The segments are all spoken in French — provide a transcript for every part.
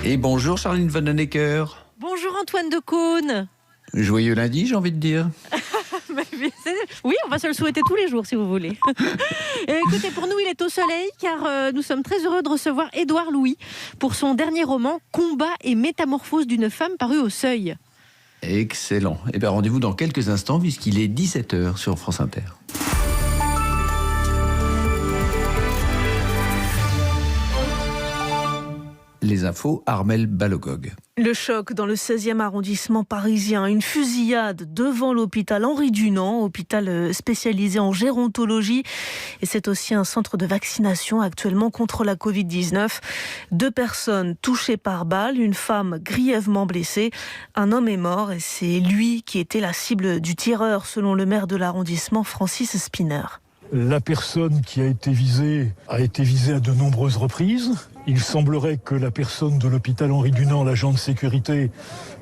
Et bonjour Charline Vanhoenacker. Bonjour Antoine Decaune. Joyeux lundi, j'ai envie de dire. Oui, on va se le souhaiter tous les jours si vous voulez. Écoutez, pour nous, il est au soleil car nous sommes très heureux de recevoir Édouard Louis pour son dernier roman « Combat et métamorphose d'une femme » paru au Seuil. Excellent. Et bien rendez-vous dans quelques instants puisqu'il est 17h sur France Inter. Les infos, Armelle Balogog. Le choc dans le 16e arrondissement parisien. Une fusillade devant l'hôpital Henri Dunant, hôpital spécialisé en gérontologie. Et c'est aussi un centre de vaccination actuellement contre la Covid-19. 2 personnes touchées par balle, une femme grièvement blessée. Un homme est mort et c'est lui qui était la cible du tireur, selon le maire de l'arrondissement, Francis Spinner. La personne qui a été visée à de nombreuses reprises. Il semblerait que la personne de l'hôpital Henri Dunant, l'agent de sécurité,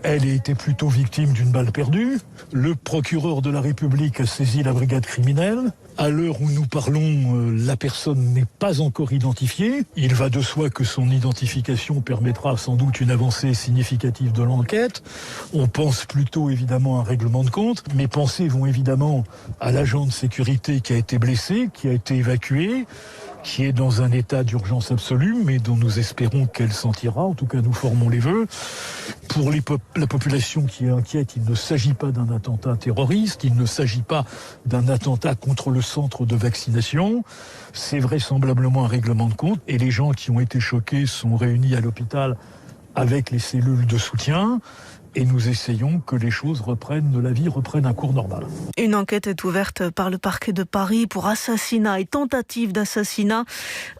elle ait été plutôt victime d'une balle perdue. Le procureur de la République a saisi la brigade criminelle. À l'heure où nous parlons, la personne n'est pas encore identifiée. Il va de soi que son identification permettra sans doute une avancée significative de l'enquête. On pense plutôt évidemment à un règlement de compte. Mes pensées vont évidemment à l'agent de sécurité qui a été blessé, qui a été évacué, qui est dans un état d'urgence absolue, mais dont nous espérons qu'elle s'en tirera. En tout cas, nous formons les vœux. Pour la population qui est inquiète, il ne s'agit pas d'un attentat terroriste, il ne s'agit pas d'un attentat contre le centre de vaccination. C'est vraisemblablement un règlement de compte. Et les gens qui ont été choqués sont réunis à l'hôpital avec les cellules de soutien. Et nous essayons que les choses la vie reprenne un cours normal. Une enquête est ouverte par le parquet de Paris pour assassinat et tentative d'assassinat.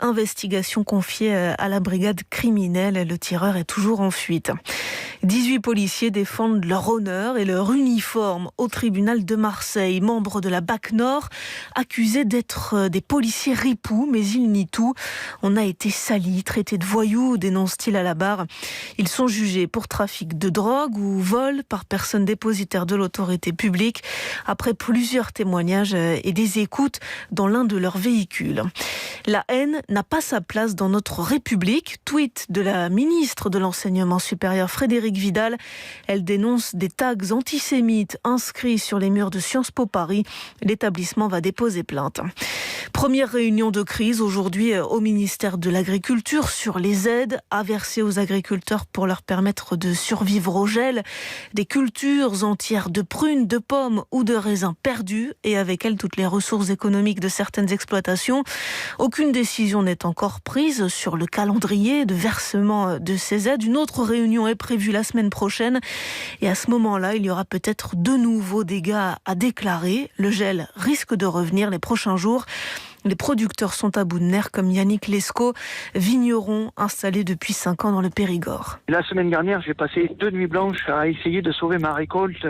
Investigation confiée à la brigade criminelle. Le tireur est toujours en fuite. 18 policiers défendent leur honneur et leur uniforme au tribunal de Marseille. Membres de la BAC Nord, accusés d'être des policiers ripoux, mais ils nient tout. On a été salis, traités de voyous, dénonce-t-il à la barre. Ils sont jugés pour trafic de drogue ou vol par personne dépositaire de l'autorité publique après plusieurs témoignages et des écoutes dans l'un de leurs véhicules. La haine n'a pas sa place dans notre République. Tweet de la ministre de l'Enseignement supérieur Frédérique Vidal. Elle dénonce des tags antisémites inscrits sur les murs de Sciences Po Paris. L'établissement va déposer plainte. Première réunion de crise aujourd'hui au ministère de l'Agriculture sur les aides à verser aux agriculteurs pour leur permettre de survivre au gel. Des cultures entières de prunes, de pommes ou de raisins perdus et avec elles toutes les ressources économiques de certaines exploitations. Aucune décision n'est encore prise sur le calendrier de versement de ces aides. Une autre réunion est prévue la semaine prochaine et à ce moment-là, il y aura peut-être de nouveaux dégâts à déclarer. Le gel risque de revenir les prochains jours. Les producteurs sont à bout de nerfs comme Yannick Lescaut, vigneron installé depuis 5 ans dans le Périgord. La semaine dernière, j'ai passé 2 nuits blanches à essayer de sauver ma récolte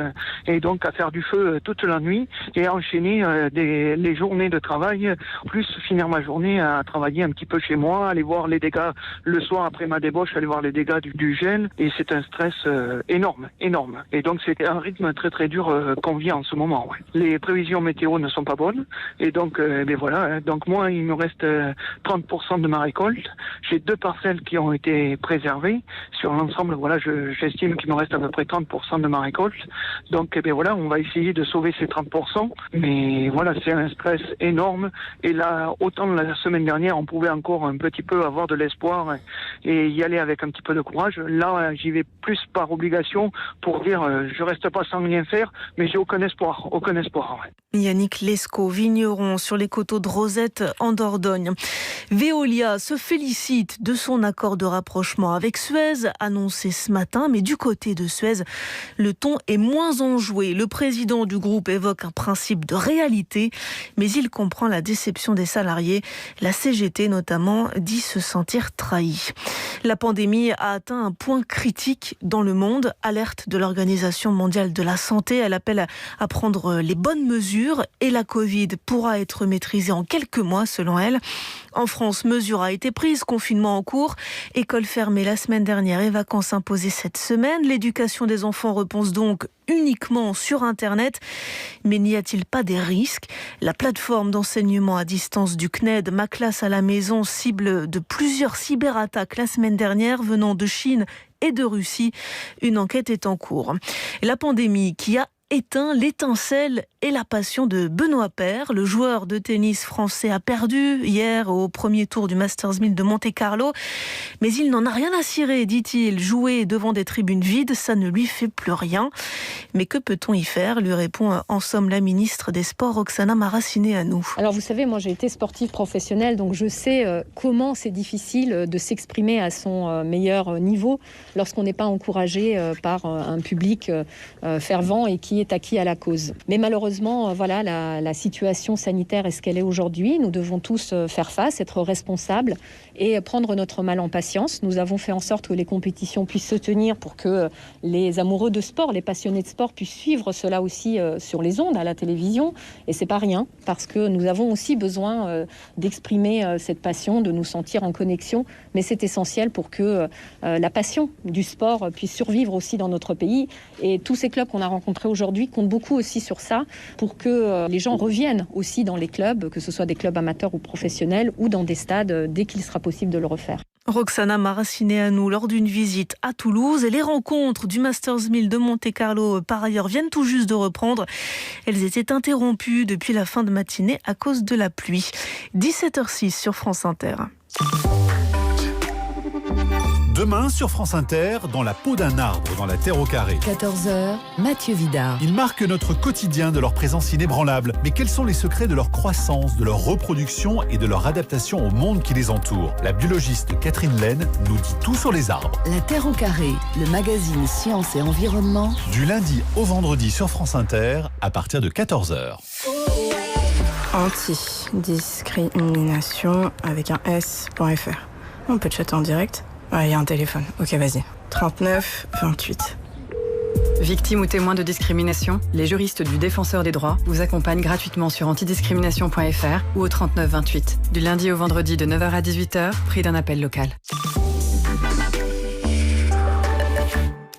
et donc à faire du feu toute la nuit et à enchaîner les journées de travail, plus finir ma journée à travailler un petit peu chez moi, aller voir les dégâts le soir après ma débauche, aller voir les dégâts du gel et c'est un stress énorme. Et donc c'est un rythme très très dur qu'on vit en ce moment. Ouais. Les prévisions météo ne sont pas bonnes et donc voilà. Donc moi, il me reste 30% de ma récolte. J'ai 2 parcelles qui ont été préservées. Sur l'ensemble, voilà, j'estime qu'il me reste à peu près 30% de ma récolte. Donc voilà, on va essayer de sauver ces 30%. Mais voilà, c'est un stress énorme. Et là, autant la semaine dernière, on pouvait encore un petit peu avoir de l'espoir et y aller avec un petit peu de courage. Là, j'y vais plus par obligation pour dire je reste pas sans rien faire, mais j'ai aucun espoir. Ouais. Yannick Lescaut, vigneron sur les coteaux de Rosette en Dordogne. Veolia se félicite de son accord de rapprochement avec Suez, annoncé ce matin, mais du côté de Suez, le ton est moins enjoué. Le président du groupe évoque un principe de réalité, mais il comprend la déception des salariés. La CGT notamment dit se sentir trahie. La pandémie a atteint un point critique dans le monde. Alerte de l'Organisation mondiale de la santé. Elle appelle à prendre les bonnes mesures et la Covid pourra être maîtrisée en quelques mois selon elle. En France, mesure a été prise, confinement en cours, école fermée la semaine dernière et vacances imposées cette semaine. L'éducation des enfants repose donc uniquement sur Internet. Mais n'y a-t-il pas des risques ? La plateforme d'enseignement à distance du CNED, Ma classe à la maison, cible de plusieurs cyberattaques la semaine semaine dernière venant de Chine et de Russie. Une enquête est en cours. La pandémie qui a éteint l'étincelle et la passion de Benoît Paire. Le joueur de tennis français a perdu hier au premier tour du Masters 1000 de Monte-Carlo. Mais il n'en a rien à cirer, dit-il. Jouer devant des tribunes vides, ça ne lui fait plus rien. Mais que peut-on y faire, lui répond en somme la ministre des Sports, Roxana Maracineanu. Alors vous savez, moi j'ai été sportive professionnelle, donc je sais comment c'est difficile de s'exprimer à son meilleur niveau lorsqu'on n'est pas encouragé par un public fervent et qui est acquis à la cause. Mais malheureusement, voilà, la situation sanitaire est ce qu'elle est aujourd'hui. Nous devons tous faire face, être responsables et prendre notre mal en patience. Nous avons fait en sorte que les compétitions puissent se tenir pour que les amoureux de sport, les passionnés de sport puissent suivre cela aussi sur les ondes, à la télévision. Et c'est pas rien, parce que nous avons aussi besoin d'exprimer cette passion, de nous sentir en connexion. Mais c'est essentiel pour que la passion du sport puisse survivre aussi dans notre pays. Et tous ces clubs qu'on a rencontrés aujourd'hui comptent beaucoup aussi sur ça, pour que les gens reviennent aussi dans les clubs, que ce soit des clubs amateurs ou professionnels, ou dans des stades, dès qu'il sera possible de le refaire. Roxana Maracineanu lors d'une visite à Toulouse. Et les rencontres du Masters 1000 de Monte-Carlo, par ailleurs, viennent tout juste de reprendre. Elles étaient interrompues depuis la fin de matinée à cause de la pluie. 17h06 sur France Inter. Demain, sur France Inter, dans la peau d'un arbre, dans la terre au carré. 14h, Mathieu Vidard. Ils marquent notre quotidien de leur présence inébranlable. Mais quels sont les secrets de leur croissance, de leur reproduction et de leur adaptation au monde qui les entoure? La biologiste Catherine Laine nous dit tout sur les arbres. La terre au carré, le magazine Science et Environnement. Du lundi au vendredi sur France Inter, à partir de 14h. Anti-discrimination avec un S.fr. On peut chatter en direct. Il y a un téléphone. Ok, vas-y. 39 28. Victime ou témoin de discrimination, les juristes du Défenseur des droits vous accompagnent gratuitement sur antidiscrimination.fr ou au 39 28. Du lundi au vendredi de 9h à 18h, prix d'un appel local.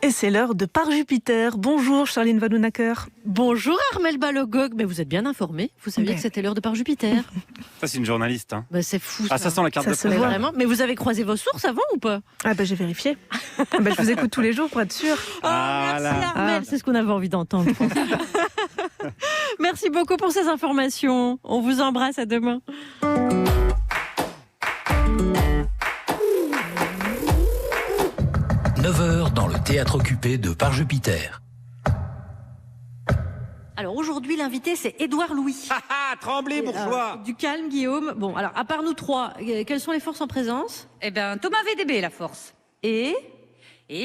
Et c'est l'heure de Par Jupiter. Bonjour Charline Vanhoenacker. Bonjour Armelle Balogog, mais vous êtes bien informée. Vous saviez que c'était l'heure de Par Jupiter. Ça, c'est une journaliste. Hein. Bah, c'est fou. Ah, ça sent la carte Ça de se presse. voit. Vraiment. Mais vous avez croisé vos sources avant ou pas? Ah bah j'ai vérifié. Je vous écoute tous les jours pour être sûre. Ah, merci voilà. Armelle, c'est ce qu'on avait envie d'entendre. Merci beaucoup pour ces informations. On vous embrasse, à demain. Dans le théâtre occupé de Par Jupiter. Alors aujourd'hui, l'invité, c'est Édouard Louis. Tremblez, bourgeois. Du calme, Guillaume. Bon, alors, à part nous trois, quelles sont les forces en présence? Eh bien, Thomas VDB, la force. Et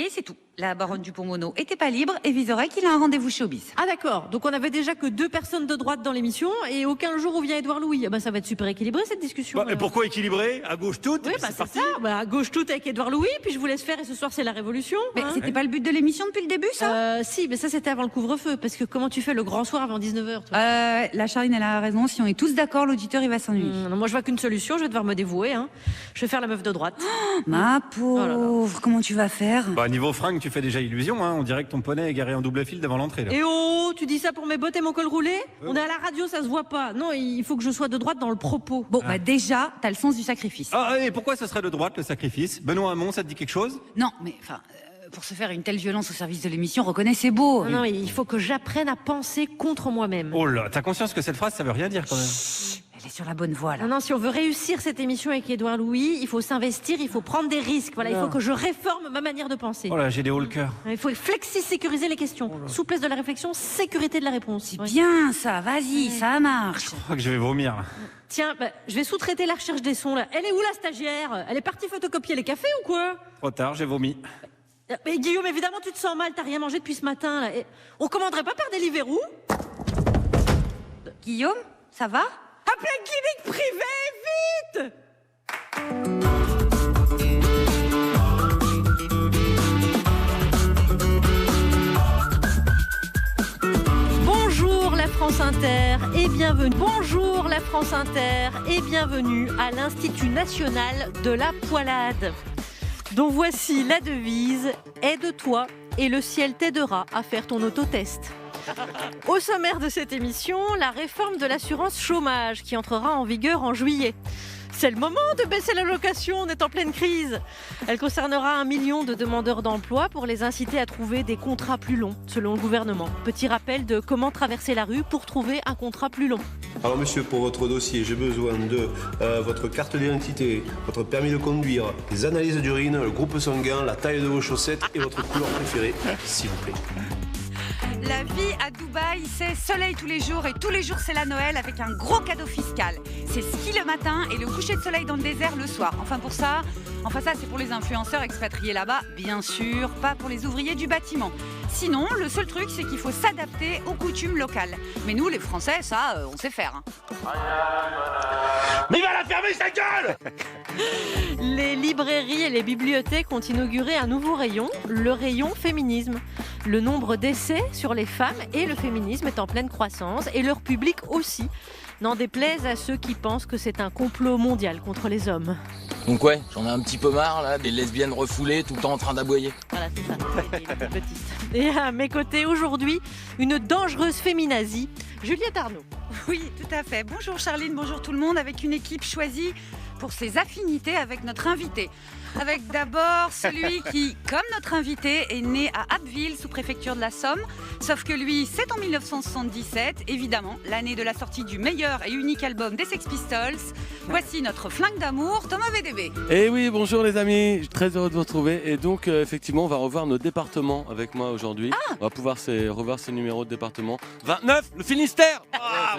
c'est tout. La baronne Dupont-Mono était pas libre et Vizorek, il a un rendez-vous chez Obis. Ah d'accord, donc on avait déjà que 2 personnes de droite dans l'émission et aucun jour où vient Édouard Louis. Ça va être super équilibré cette discussion. Et pourquoi équilibré? À gauche toute? Oui, c'est ça. À gauche toute avec Édouard Louis, puis je vous laisse faire et ce soir c'est la révolution. Mais c'était pas le but de l'émission depuis le début, ça? Si, mais ça c'était avant le couvre-feu, parce que comment tu fais le grand soir avant 19h toi? La Charline, elle a raison, si on est tous d'accord, l'auditeur il va s'ennuyer. Non, moi je vois qu'une solution, je vais devoir me dévouer. Je vais faire la meuf de droite. Ma pauvre, comment tu vas faire? Niveau fringue, tu fais déjà illusion. On dirait que ton poney est garé en double fil devant l'entrée. Et oh, tu dis ça pour mes bottes et mon col roulé? On est à la radio, ça se voit pas. Non, il faut que je sois de droite dans le propos. Bon, déjà, t'as le sens du sacrifice. Et pourquoi ce serait de droite, le sacrifice? Benoît Hamon, ça te dit quelque chose? Non, mais pour se faire une telle violence au service de l'émission, reconnais, c'est beau. Non, il faut que j'apprenne à penser contre moi-même. Oh là, t'as conscience que cette phrase, ça veut rien dire quand même? Elle est sur la bonne voie, là. Non, si on veut réussir cette émission avec Édouard Louis, il faut s'investir, il faut prendre des risques. Voilà, il faut que je réforme ma manière de penser. Oh là, j'ai des hauts le cœur. Il faut flexi-sécuriser les questions. Souplesse de la réflexion, sécurité de la réponse. C'est bien ça, vas-y, ça marche. Je crois que je vais vomir là. Tiens, je vais sous-traiter la recherche des sons là. Elle est où la stagiaire? Elle est partie photocopier les cafés ou quoi? Trop tard, j'ai vomi. Mais Guillaume, évidemment, tu te sens mal, t'as rien mangé depuis ce matin là. On commanderait pas par Deliveroo? Guillaume, ça va? Appelez une clinique privée, vite! Bonjour la France Inter et bienvenue. Bonjour la France Inter et bienvenue à l'Institut National de la Poilade, dont voici la devise: aide-toi et le ciel t'aidera à faire ton autotest. Au sommaire de cette émission, la réforme de l'assurance chômage qui entrera en vigueur en juillet. C'est le moment de baisser la location, on est en pleine crise. Elle concernera 1 million de demandeurs d'emploi pour les inciter à trouver des contrats plus longs, selon le gouvernement. Petit rappel de comment traverser la rue pour trouver un contrat plus long. Alors monsieur, pour votre dossier, j'ai besoin de votre carte d'identité, votre permis de conduire, les analyses d'urine, le groupe sanguin, la taille de vos chaussettes et votre couleur préférée, s'il vous plaît. La vie à Dubaï, c'est soleil tous les jours et tous les jours c'est la Noël avec un gros cadeau fiscal. C'est ski le matin et le coucher de soleil dans le désert le soir. Ça c'est pour les influenceurs expatriés là-bas, bien sûr, pas pour les ouvriers du bâtiment. Sinon, le seul truc c'est qu'il faut s'adapter aux coutumes locales. Mais nous les Français, ça, on sait faire. Mais il va la fermer sa gueule! Les librairies et les bibliothèques ont inauguré un nouveau rayon, le rayon féminisme. Le nombre d'essais sur les femmes et le féminisme est en pleine croissance et leur public aussi. N'en déplaise à ceux qui pensent que c'est un complot mondial contre les hommes. Donc ouais, j'en ai un petit peu marre là, des lesbiennes refoulées tout le temps en train d'aboyer. Voilà, c'est ça, les bêtistes. Et à mes côtés aujourd'hui, une dangereuse féminazie, Juliette Arnaud. Oui, tout à fait. Bonjour Charline, bonjour tout le monde, avec une équipe choisie pour ses affinités avec notre invité. Avec d'abord celui qui, comme notre invité, est né à Abbeville, sous-préfecture de la Somme. Sauf que lui, c'est en 1977, évidemment, l'année de la sortie du meilleur et unique album des Sex Pistols. Voici notre flingue d'amour, Thomas VDB. Et oui, bonjour les amis, je suis très heureux de vous retrouver. Et donc, effectivement, on va revoir nos départements avec moi aujourd'hui. On va pouvoir revoir ces numéros de département. 29, le Finistère.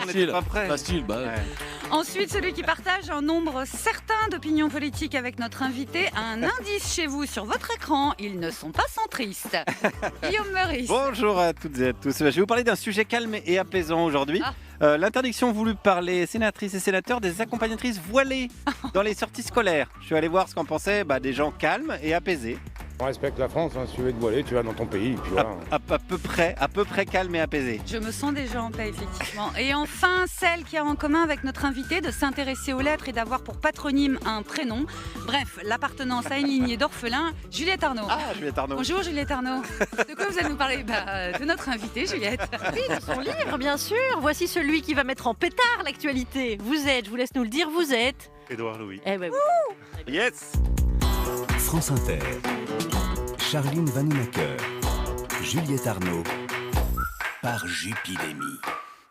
On n'était pas prêts. Facile, bah ouais. Ensuite, celui qui partage un nombre certain d'opinions politiques avec notre invité. Un indice chez vous sur votre écran, ils ne sont pas centristes. Guillaume Meurice. Bonjour à toutes et à tous. Je vais vous parler d'un sujet calme et apaisant aujourd'hui. L'interdiction voulue par les sénatrices et sénateurs des accompagnatrices voilées dans les sorties scolaires. Je suis allé voir ce qu'en pensaient des gens calmes et apaisés. On respecte la France, hein. Si tu veux être voilé, tu vas dans ton pays. Et puis voilà. À peu près calme et apaisé. Je me sens déjà en paix, effectivement. Et enfin, celle qui a en commun avec notre invité de s'intéresser aux lettres et d'avoir pour patronyme un prénom. Bref, l'appartenance à une lignée d'orphelins, Juliette Arnaud. Ah, Juliette Arnaud. Bonjour Juliette Arnaud. De quoi vous allez nous parler? De notre invité, Juliette. Oui, de son livre, bien sûr. Voici celui qui va mettre en pétard l'actualité. Vous êtes, je vous laisse nous le dire, vous êtes... Édouard Louis. Eh ben, oui. Yes. France Inter. Charline Vanhoenacker, Juliette Arnaud, par Jupidémie.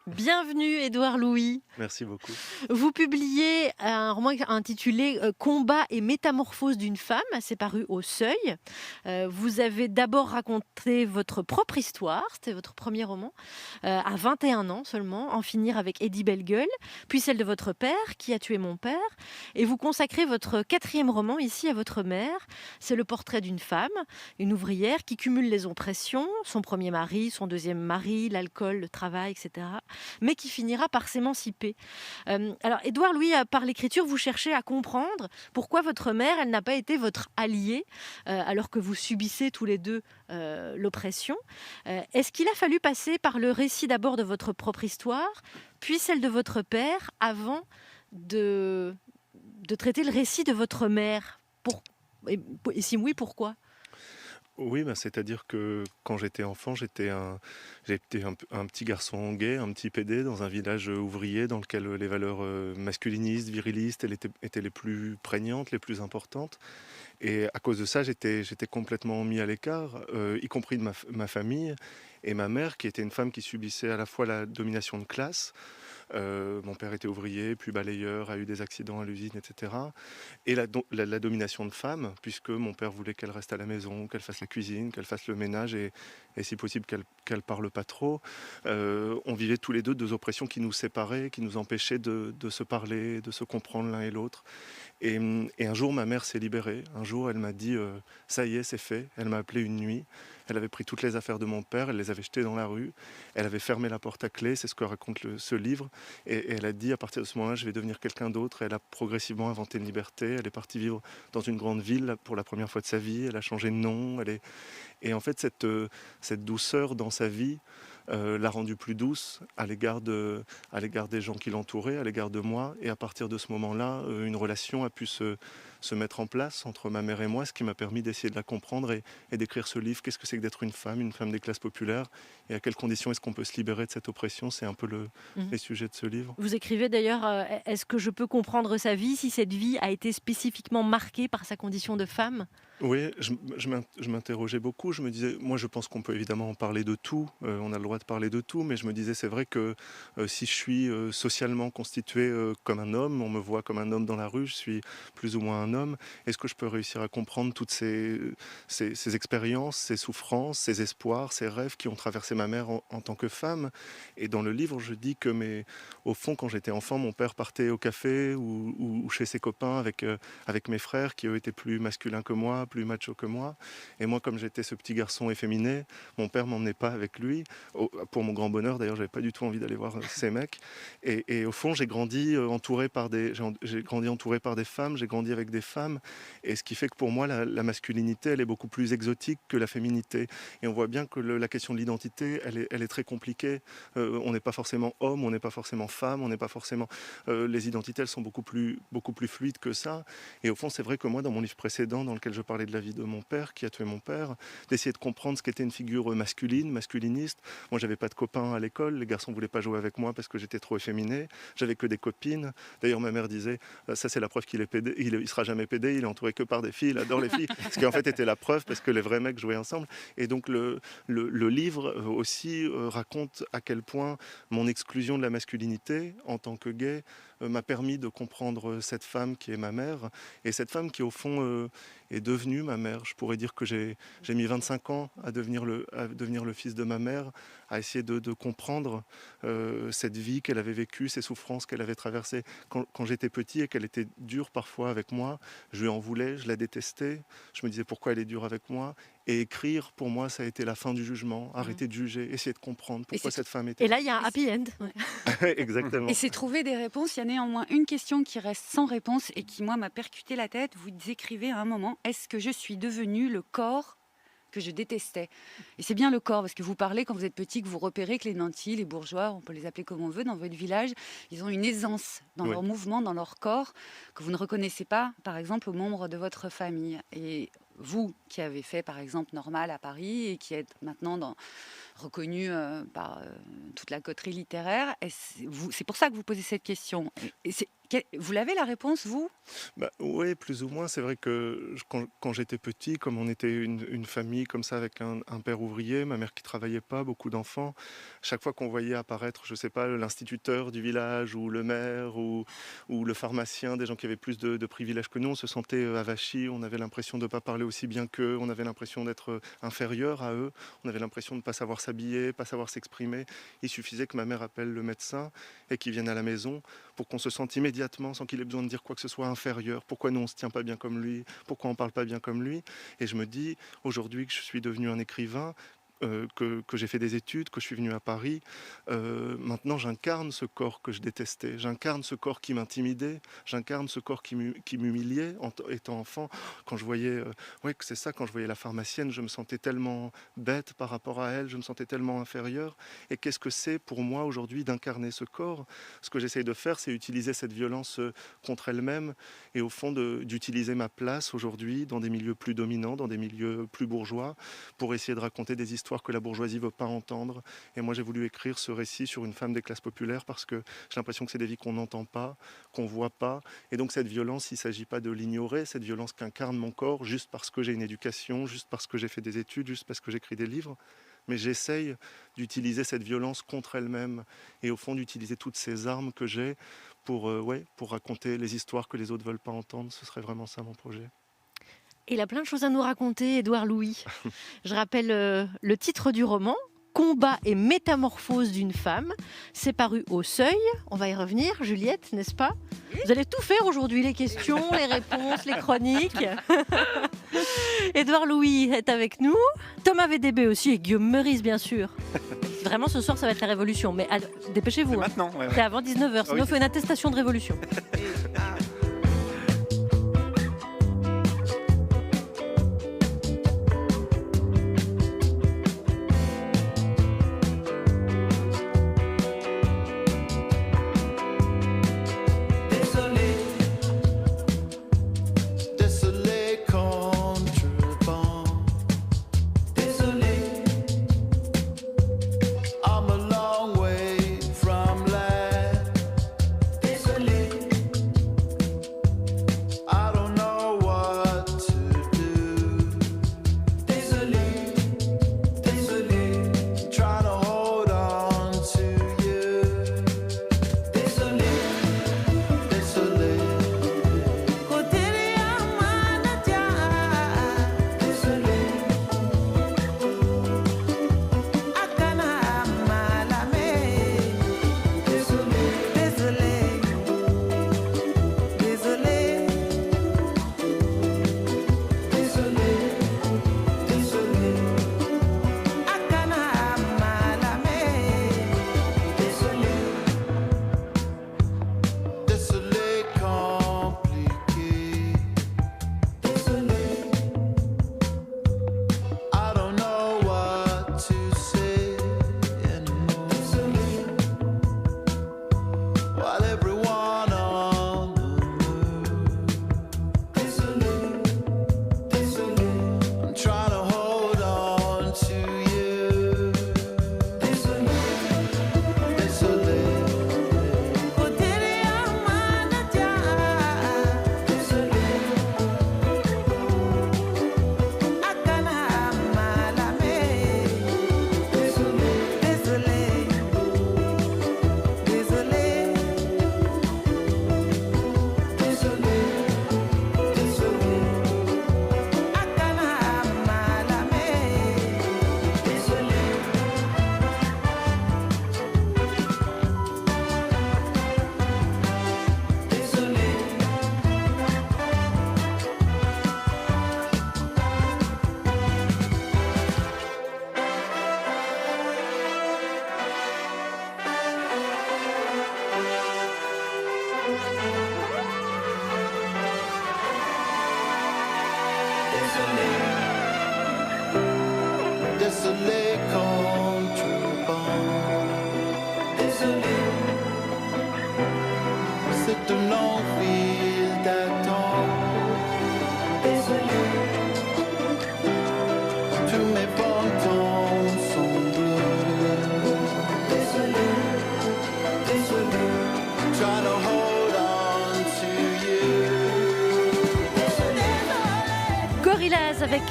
Bienvenue Édouard Louis. Merci beaucoup. Vous publiez un roman intitulé Combat et métamorphose d'une femme, c'est paru au Seuil. Vous avez d'abord raconté votre propre histoire, c'était votre premier roman, à 21 ans seulement, En finir avec Eddie Bellegueule, puis celle de votre père, Qui a tué mon père, et vous consacrez votre 4e roman ici à votre mère. C'est le portrait d'une femme, une ouvrière qui cumule les oppressions, son premier mari, son deuxième mari, l'alcool, le travail, etc., mais qui finira par s'émanciper. Alors, Édouard Louis, par l'écriture, vous cherchez à comprendre pourquoi votre mère, elle n'a pas été votre alliée, alors que vous subissez tous les deux l'oppression. Est-ce qu'il a fallu passer par le récit d'abord de votre propre histoire, puis celle de votre père, avant de traiter le récit de votre mère? Et si oui, pourquoi? Oui, c'est-à-dire que quand j'étais enfant, j'étais un petit garçon gay, un petit PD dans un village ouvrier dans lequel les valeurs masculinistes, virilistes, elles étaient les plus prégnantes, les plus importantes. Et à cause de ça, j'étais complètement mis à l'écart, y compris de ma famille et ma mère, qui était une femme qui subissait à la fois la domination de classe. Mon père était ouvrier, puis balayeur, a eu des accidents à l'usine, etc. Et la domination de femme, puisque mon père voulait qu'elle reste à la maison, qu'elle fasse la cuisine, qu'elle fasse le ménage et si possible qu'elle parle pas trop. On vivait tous les deux oppressions qui nous séparaient, qui nous empêchaient de se parler, de se comprendre l'un et l'autre. Et un jour, ma mère s'est libérée. Un jour, elle m'a dit « ça y est, c'est fait ». Elle m'a appelé une nuit. Elle avait pris toutes les affaires de mon père, elle les avait jetées dans la rue. Elle avait fermé la porte à clé, c'est ce que raconte ce livre. Et elle a dit, à partir de ce moment-là, je vais devenir quelqu'un d'autre. Elle a progressivement inventé une liberté. Elle est partie vivre dans une grande ville pour la première fois de sa vie. Elle a changé de nom. Et en fait, cette douceur dans sa vie l'a rendue plus douce à l'égard des gens qui l'entouraient, à l'égard de moi. Et à partir de ce moment-là, une relation a pu se se mettre en place entre ma mère et moi, ce qui m'a permis d'essayer de la comprendre et d'écrire ce livre. Qu'est-ce que c'est que d'être une femme des classes populaires, et à quelles conditions est-ce qu'on peut se libérer de cette oppression? C'est un peu les sujets de ce livre. Vous écrivez d'ailleurs, est-ce que je peux comprendre sa vie si cette vie a été spécifiquement marquée par sa condition de femme? Oui, je m'interrogeais beaucoup. Je me disais, moi je pense qu'on peut évidemment en parler de tout, on a le droit de parler de tout, mais je me disais, c'est vrai que si je suis socialement constitué comme un homme, on me voit comme un homme dans la rue, je suis plus ou moins un homme, est-ce que je peux réussir à comprendre toutes ces expériences, ces souffrances, ces espoirs, ces rêves qui ont traversé ma mère en tant que femme? Et dans le livre, je dis que au fond, quand j'étais enfant, mon père partait au café ou chez ses copains avec mes frères qui eux étaient plus masculins que moi, plus macho que moi. Et moi, comme j'étais ce petit garçon efféminé, mon père m'emmenait pas avec lui. Pour mon grand bonheur, d'ailleurs, j'avais pas du tout envie d'aller voir ces mecs. Et au fond, j'ai grandi entouré par des femmes, j'ai grandi avec des femmes. Et ce qui fait que pour moi, la masculinité, elle est beaucoup plus exotique que la féminité. Et on voit bien que la question de l'identité, elle est très compliquée. On n'est pas forcément homme, on n'est pas forcément femme, on n'est pas forcément... les identités, elles sont beaucoup plus fluides que ça. Et au fond, c'est vrai que moi, dans mon livre précédent, dans lequel je parlais de la vie de mon père, qui a tué mon père, d'essayer de comprendre ce qu'était une figure masculiniste. Moi, j'avais pas de copains à l'école, les garçons voulaient pas jouer avec moi parce que j'étais trop efféminé, j'avais que des copines. D'ailleurs, ma mère disait, ça c'est la preuve qu'il est pédé, il sera jamais pédé, il est entouré que par des filles, il adore les filles. Ce qui en fait était la preuve parce que les vrais mecs jouaient ensemble. Et donc le livre aussi raconte à quel point mon exclusion de la masculinité en tant que gay m'a permis de comprendre cette femme qui est ma mère, et cette femme qui au fond est devenue ma mère. Je pourrais dire que j'ai mis 25 ans à devenir le fils de ma mère, à essayer de comprendre cette vie qu'elle avait vécue, ces souffrances qu'elle avait traversées quand j'étais petit, et qu'elle était dure parfois avec moi. Je lui en voulais, je la détestais, je me disais pourquoi elle est dure avec moi. Et écrire, pour moi, ça a été la fin du jugement. Arrêter de juger, essayer de comprendre pourquoi cette femme était... Et là, il y a un happy end. Exactement. Et c'est trouver des réponses. Il y a néanmoins une question qui reste sans réponse et qui, moi, m'a percuté la tête. Vous écrivez à un moment, est-ce que je suis devenue le corps que je détestais? Et c'est bien le corps, parce que vous parlez quand vous êtes petit, que vous repérez que les nantis, les bourgeois, on peut les appeler comme on veut, dans votre village, ils ont une aisance dans leur mouvement, dans leur corps, que vous ne reconnaissez pas, par exemple, aux membres de votre famille. Et vous, qui avez fait, par exemple, Normal à Paris, et qui êtes maintenant reconnu par toute la coterie littéraire, c'est pour ça que vous posez cette question. Vous l'avez la réponse, vous? Oui, plus ou moins. C'est vrai que quand j'étais petit, comme on était une famille comme ça avec un père ouvrier, ma mère qui travaillait pas, beaucoup d'enfants, chaque fois qu'on voyait apparaître, je sais pas, l'instituteur du village ou le maire ou le pharmacien, des gens qui avaient plus de privilèges que nous, on se sentait avachis, on avait l'impression de ne pas parler aussi bien qu'eux, on avait l'impression d'être inférieur à eux, on avait l'impression de ne pas savoir s'habiller, pas savoir s'exprimer. Il suffisait que ma mère appelle le médecin et qu'il vienne à la maison pour qu'on se sente immédiatement, sans qu'il ait besoin de dire quoi que ce soit, inférieur. Pourquoi nous on ne se tient pas bien comme lui? Pourquoi on ne parle pas bien comme lui? Et je me dis, aujourd'hui que je suis devenu un écrivain, que j'ai fait des études, que je suis venu à Paris, maintenant j'incarne ce corps que je détestais, j'incarne ce corps qui m'intimidait, j'incarne ce corps qui m'humiliait étant enfant. Quand je voyais, quand je voyais la pharmacienne, je me sentais tellement bête par rapport à elle, je me sentais tellement inférieur. Et qu'est-ce que c'est pour moi aujourd'hui d'incarner ce corps? Ce que j'essaye de faire, c'est utiliser cette violence contre elle-même, et au fond d'utiliser ma place aujourd'hui dans des milieux plus dominants, dans des milieux plus bourgeois, pour essayer de raconter des histoires que la bourgeoisie ne veut pas entendre. Et moi, j'ai voulu écrire ce récit sur une femme des classes populaires parce que j'ai l'impression que c'est des vies qu'on n'entend pas, qu'on ne voit pas. Et donc cette violence, il ne s'agit pas de l'ignorer, cette violence qu'incarne mon corps juste parce que j'ai une éducation, juste parce que j'ai fait des études, juste parce que j'écris des livres. Mais j'essaye d'utiliser cette violence contre elle-même et au fond d'utiliser toutes ces armes que j'ai pour raconter les histoires que les autres ne veulent pas entendre. Ce serait vraiment ça mon projet. Il a plein de choses à nous raconter, Édouard Louis. Je rappelle le titre du roman, Combat et métamorphose d'une femme. C'est paru au Seuil. On va y revenir, Juliette, n'est-ce pas? Vous allez tout faire aujourd'hui, les questions, les réponses, les chroniques. Édouard Louis est avec nous. Thomas VDB aussi et Guillaume Meurice, bien sûr. Vraiment, ce soir, ça va être la révolution. Mais dépêchez-vous. C'est maintenant. Ouais. C'est avant 19h. Sinon, on fait une attestation de révolution.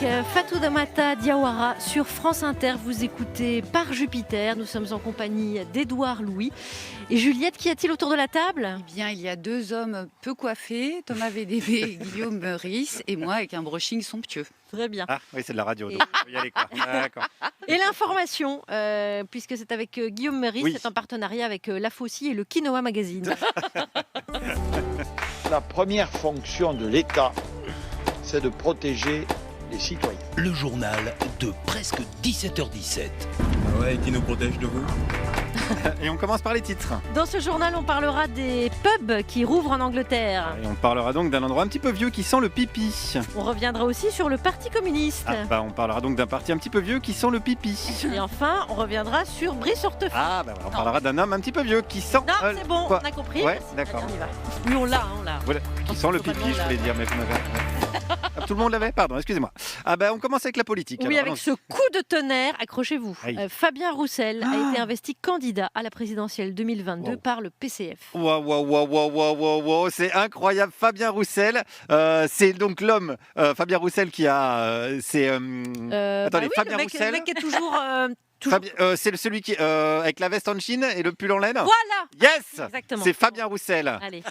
Fatoumata Diawara sur France Inter. Vous écoutez Par Jupiter. Nous sommes en compagnie d'Édouard Louis. Et Juliette, qu'y a-t-il autour de la table ? Eh bien, il y a deux hommes peu coiffés, Thomas VDB et Guillaume Meurice, et moi avec un brushing somptueux. Très bien. Ah oui, c'est de la radio, donc on peut y aller quoi. D'accord. Et l'information, puisque c'est avec Guillaume Meurice, Oui. c'est en partenariat avec La Faucille et le Quinoa Magazine. La première fonction de l'État, c'est de protéger les citoyens. Le journal de presque 17h17. Ouais, qui nous protège de vous. Et on commence par les titres. Dans ce journal, on parlera des pubs qui rouvrent en Angleterre. Et on parlera donc d'un endroit un petit peu vieux qui sent le pipi. On reviendra aussi sur le Parti communiste. On parlera donc d'un parti un petit peu vieux qui sent le pipi. Et enfin, on reviendra sur Brice Hortefeux. On parlera d'un homme un petit peu vieux qui sent... Non, c'est bon, quoi on a compris. Ouais, Merci, d'accord. allez, on y va. Oui, on l'a. Voilà, qui sent le pipi, je voulais dire, mais vous m'avez... Tout le monde l'avait ? Pardon, excusez-moi. On commence avec la politique. Oui, alors, avec ce coup de tonnerre, accrochez-vous. Aïe. Fabien Roussel a été investi candidat à la présidentielle 2022 par le PCF. Wow, c'est incroyable. Fabien Roussel, c'est donc l'homme, Fabien Roussel qui a... Attendez, Fabien Roussel... Le mec est toujours... c'est celui qui avec la veste en Chine et le pull en laine. Voilà. Yes. Exactement. C'est Fabien Roussel. Allez.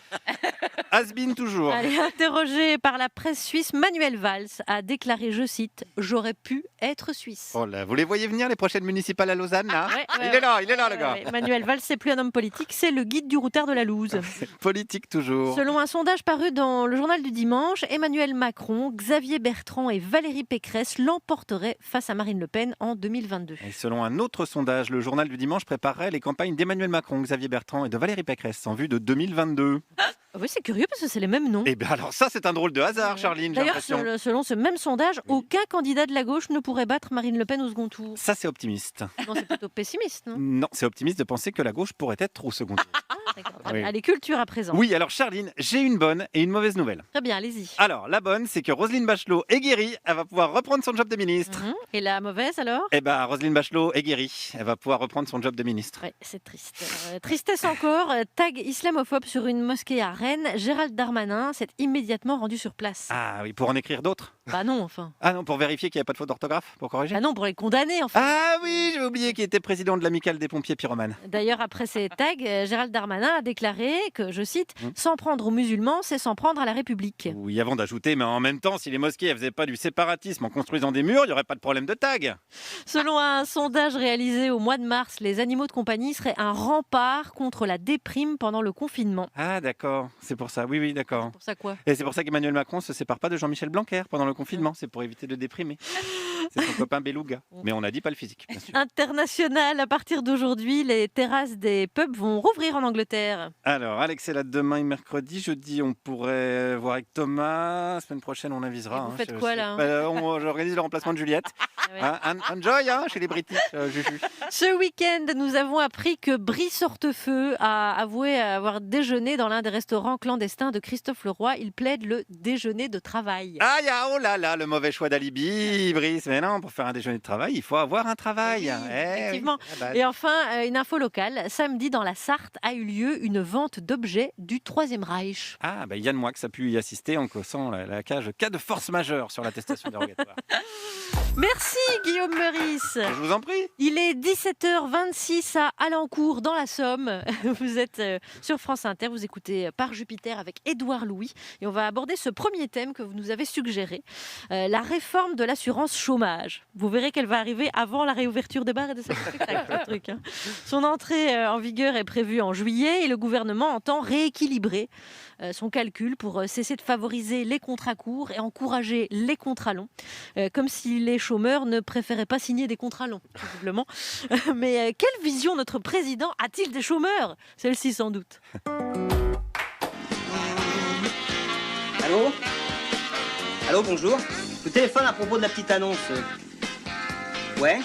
Has-been toujours. Allez, interrogé par la presse suisse, Manuel Valls a déclaré, je cite, « J'aurais pu être suisse ». Oh là, vous les voyez venir les prochaines municipales à Lausanne là Ouais, il est là le gars. Ouais. Manuel Valls, c'est plus un homme politique, c'est le guide du routard de la Louse. Politique toujours. Selon un sondage paru dans le journal du dimanche, Emmanuel Macron, Xavier Bertrand et Valérie Pécresse l'emporteraient face à Marine Le Pen en 2022. Et selon un autre sondage, le journal du dimanche préparerait les campagnes d'Emmanuel Macron, Xavier Bertrand et de Valérie Pécresse en vue de 2022. Oui, c'est curieux parce que c'est les mêmes noms. Et bien alors ça, c'est un drôle de hasard, Charline. j'ai D'ailleurs, l'impression. selon ce même sondage, aucun candidat de la gauche ne pourrait battre Marine Le Pen au second tour. Ça, c'est optimiste. Non, c'est plutôt pessimiste, non ? Non, c'est optimiste de penser que la gauche pourrait être au second tour. D'accord. Oui. Allez, culture à présent. Oui, alors Charline, j'ai une bonne et une mauvaise nouvelle. Très bien, allez-y. Alors, la bonne, c'est que Roselyne Bachelot est guérie, elle va pouvoir reprendre son job de ministre. Et la mauvaise alors ? Eh bien, Roselyne Bachelot est guérie, elle va pouvoir reprendre son job de ministre. Oui, c'est triste. Tristesse encore, tag islamophobe sur une mosquée à Rennes, Gérald Darmanin s'est immédiatement rendu sur place. Ah oui, pour en écrire d'autres ? Bah non, enfin. Ah non, pour vérifier qu'il n'y a pas de faute d'orthographe, pour corriger ? Ah non, pour les condamner, enfin. Ah oui, j'ai oublié qu'il était président de l'amicale des pompiers pyromanes. D'ailleurs, après ces tags, Gérald Darmanin a déclaré que, je cite, « S'en prendre aux musulmans, c'est s'en prendre à la République ». Oui, avant d'ajouter, mais en même temps, si les mosquées ne faisaient pas du séparatisme en construisant des murs, il n'y aurait pas de problème de tag. Selon un sondage réalisé au mois de mars, les animaux de compagnie seraient un rempart contre la déprime pendant le confinement. Ah d'accord, c'est pour ça, oui, d'accord. C'est pour ça quoi ? Et c'est pour ça qu'Emmanuel Macron ne se sépare pas de Jean-Michel Blanquer pendant le confinement, c'est pour éviter de déprimer. C'est son copain Beluga, mais on n'a dit pas le physique, bien sûr. International, à partir d'aujourd'hui, les terrasses des pubs vont rouvrir en Angleterre. Alors, Alex est là demain et mercredi. Jeudi, on pourrait voir avec Thomas. La semaine prochaine, on avisera. Vous faites quoi, là J'organise le remplacement de Juliette. Enjoy, chez les British, Juju. Ce week-end, nous avons appris que Brice Hortefeux a avoué avoir déjeuné dans l'un des restaurants clandestins de Christophe Leroy. Il plaide le déjeuner de travail. Ah, oh là là, le mauvais choix d'alibi, Brice. Mais non, pour faire un déjeuner de travail, il faut avoir un travail. Effectivement. Oui. Et enfin, une info locale. Samedi, dans la Sarthe, a eu lieu une vente d'objets du Troisième Reich. Ah, Yann Moix a pu y assister en causant la cage cas de force majeure sur l'attestation dérogatoire. Merci Guillaume Meurice. Je vous en prie. Il est 17h26 à Alencourt dans la Somme. Vous êtes sur France Inter, vous écoutez Par Jupiter avec Édouard Louis et on va aborder ce premier thème que vous nous avez suggéré, la réforme de l'assurance chômage. Vous verrez qu'elle va arriver avant la réouverture des bars et des spectacles. Son entrée en vigueur est prévue en juillet et le gouvernement entend rééquilibrer son calcul pour cesser de favoriser les contrats courts et encourager les contrats longs, comme si les chômeurs ne préféraient pas signer des contrats longs, visiblement. Mais quelle vision notre président a-t-il des chômeurs ? Celle-ci sans doute. Allô ? Allô, bonjour. Je vous téléphone à propos de la petite annonce. Ouais ?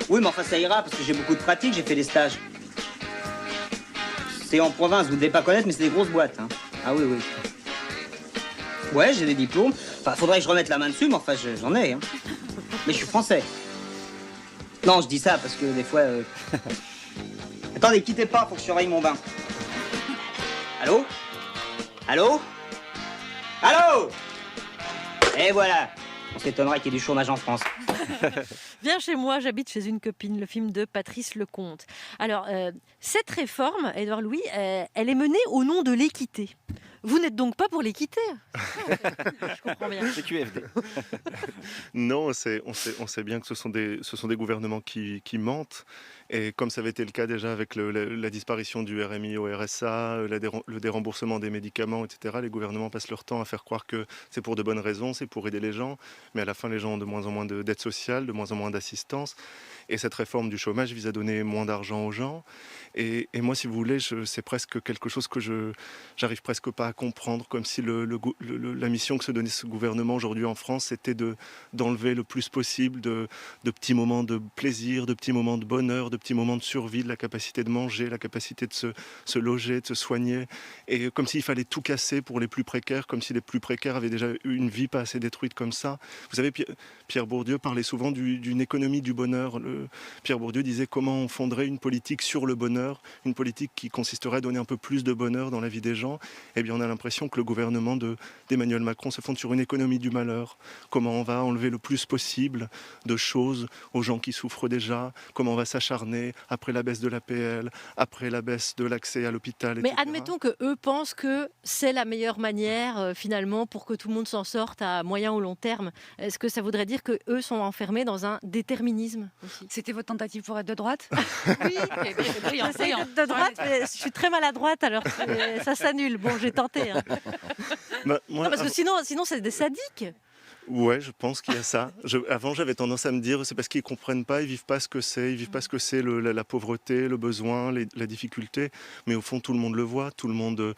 Oui, mais enfin ça ira parce que j'ai beaucoup de pratique, j'ai fait des stages. C'est en province, vous devez pas connaître, mais c'est des grosses boîtes. Hein. Ah oui, oui. Ouais, j'ai des diplômes. Enfin, faudrait que je remette la main dessus, mais enfin, j'en ai. Hein. Mais je suis français. Non, je dis ça parce que des fois... Attendez, quittez pas, faut que je surveille mon bain. Allô ? Allô ? Allô ? Et voilà. On s'étonnerait qu'il y ait du chômage en France. Viens chez moi, j'habite chez une copine, le film de Patrice Lecomte. Alors, cette réforme, Édouard Louis, elle est menée au nom de l'équité. Vous n'êtes donc pas pour l'équité? Je comprends bien. C'est QFD. Non, on sait bien que ce sont des gouvernements qui mentent. Et comme ça avait été le cas déjà avec la disparition du RMI au RSA, le déremboursement des médicaments, etc., les gouvernements passent leur temps à faire croire que c'est pour de bonnes raisons, c'est pour aider les gens. Mais à la fin, les gens ont de moins en moins d'aide sociale, de moins en moins d'assistance. Et cette réforme du chômage vise à donner moins d'argent aux gens. Et moi, si vous voulez, c'est presque quelque chose que j'arrive presque pas à comprendre, comme si la mission que se donnait ce gouvernement aujourd'hui en France, c'était d'enlever le plus possible de petits moments de plaisir, de petits moments de bonheur, de petits moments de survie, de la capacité de manger, la capacité de se loger, de se soigner. Et comme s'il fallait tout casser pour les plus précaires, comme si les plus précaires avaient déjà eu une vie pas assez détruite comme ça. Vous savez, Pierre Bourdieu parlait souvent d'une économie du bonheur. Pierre Bourdieu disait comment on fonderait une politique sur le bonheur, une politique qui consisterait à donner un peu plus de bonheur dans la vie des gens. Eh bien, on a l'impression que le gouvernement d'Emmanuel Macron se fonde sur une économie du malheur. Comment on va enlever le plus possible de choses aux gens qui souffrent déjà, comment on va s'acharner après la baisse de l'APL, après la baisse de l'accès à l'hôpital, etc. Mais admettons qu'eux pensent que c'est la meilleure manière, finalement, pour que tout le monde s'en sorte à moyen ou long terme. Est-ce que ça voudrait dire qu'eux sont enfermés dans un déterminisme aussi? C'était votre tentative pour être de droite? Oui, j'essaie d'être de droite, mais je suis très maladroite, alors ça s'annule. Bon, j'ai tenté. Hein. Moi, parce que sinon c'est des sadiques. Ouais, je pense qu'il y a ça. Avant, j'avais tendance à me dire, c'est parce qu'ils comprennent pas, ils vivent pas ce que c'est, ils vivent pas ce que c'est la pauvreté, le besoin, la difficulté. Mais au fond, tout le monde le voit. Tout le monde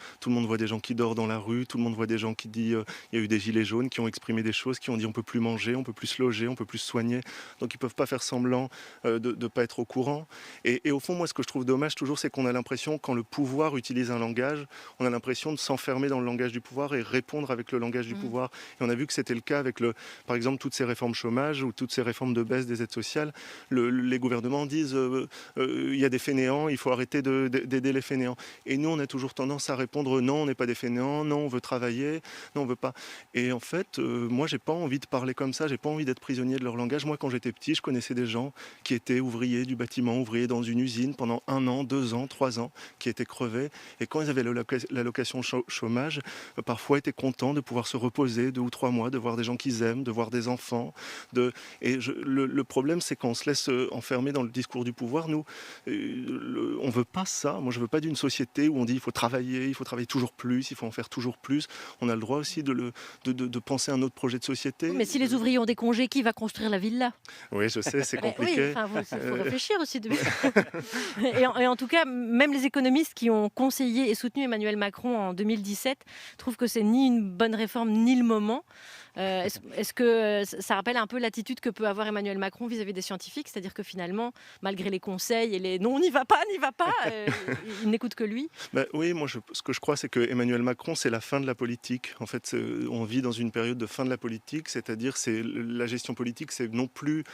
voit des gens qui dorment dans la rue. Tout le monde voit des gens qui disent, il y a eu des gilets jaunes qui ont exprimé des choses, qui ont dit, on peut plus manger, on peut plus se loger, on peut plus se soigner. Donc, ils peuvent pas faire semblant de pas être au courant. Et au fond, moi, ce que je trouve dommage toujours, c'est qu'on a l'impression, quand le pouvoir utilise un langage, on a l'impression de s'enfermer dans le langage du pouvoir et répondre avec le langage du pouvoir. Et on a vu que c'était le cas avec par exemple, toutes ces réformes chômage ou toutes ces réformes de baisse des aides sociales, les gouvernements disent il y a des fainéants, il faut arrêter d'aider les fainéants. Et nous, on a toujours tendance à répondre non, on n'est pas des fainéants, non, on veut travailler, non, on veut pas. Et en fait, moi, j'ai pas envie de parler comme ça, j'ai pas envie d'être prisonnier de leur langage. Moi, quand j'étais petit, je connaissais des gens qui étaient ouvriers du bâtiment, ouvriers dans une usine pendant 1 an, 2 ans, 3 ans, qui étaient crevés. Et quand ils avaient l'allocation chômage, parfois étaient contents de pouvoir se reposer 2 ou 3 mois, de voir des gens qu'ils aiment, de voir des enfants. Le problème, c'est qu'on se laisse enfermer dans le discours du pouvoir. Nous, on veut pas ça. Moi, je veux pas d'une société où on dit il faut travailler toujours plus, il faut en faire toujours plus. On a le droit aussi de penser à un autre projet de société. Mais si les ouvriers ont des congés, qui va construire la ville là? Oui, je sais, c'est compliqué. Oui, il faut réfléchir aussi. Et en tout cas, même les économistes qui ont conseillé et soutenu Emmanuel Macron en 2017 trouvent que c'est ni une bonne réforme, ni le moment. Est-ce que ça rappelle un peu l'attitude que peut avoir Emmanuel Macron vis-à-vis des scientifiques? C'est-à-dire que finalement, malgré les conseils et les non, n'y va pas, il n'écoute que lui. Oui, moi, ce que je crois, c'est que Emmanuel Macron, c'est la fin de la politique. En fait, on vit dans une période de fin de la politique, c'est-à-dire la gestion politique, c'est non plus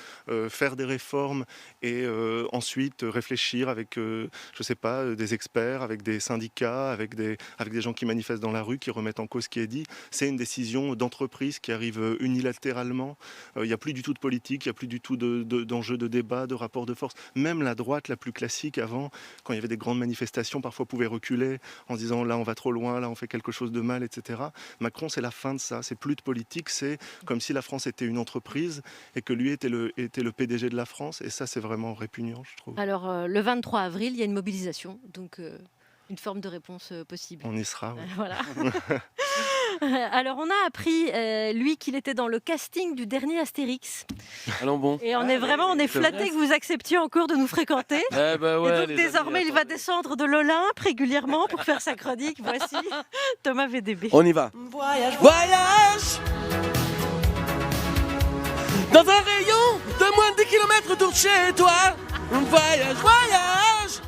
faire des réformes et ensuite réfléchir avec, je sais pas, des experts, avec des syndicats, avec des gens qui manifestent dans la rue, qui remettent en cause ce qui est dit. C'est une décision d'entreprise qui arrive unilatéralement. Il n'y a plus du tout de politique, il n'y a plus du tout d'enjeux de débat, de rapport de force. Même la droite la plus classique avant, quand il y avait des grandes manifestations, parfois pouvait reculer en se disant là on va trop loin, là on fait quelque chose de mal, etc. Macron, c'est la fin de ça. C'est plus de politique, c'est comme si la France était une entreprise et que lui était le PDG de la France. Et ça, c'est vraiment répugnant, je trouve. Alors, le 23 avril, il y a une mobilisation, donc une forme de réponse possible. On y sera. Oui. Voilà. Alors, on a appris, lui, qu'il était dans le casting du dernier Astérix. Allons bon. Et on est flattés que vous acceptiez encore de nous fréquenter. Ouais, et donc, désormais, il va descendre de l'Olympe régulièrement pour faire sa chronique. Voici Thomas VDB. On y va. Voyage dans un rayon de moins de 10 km autour de chez toi. Voyage.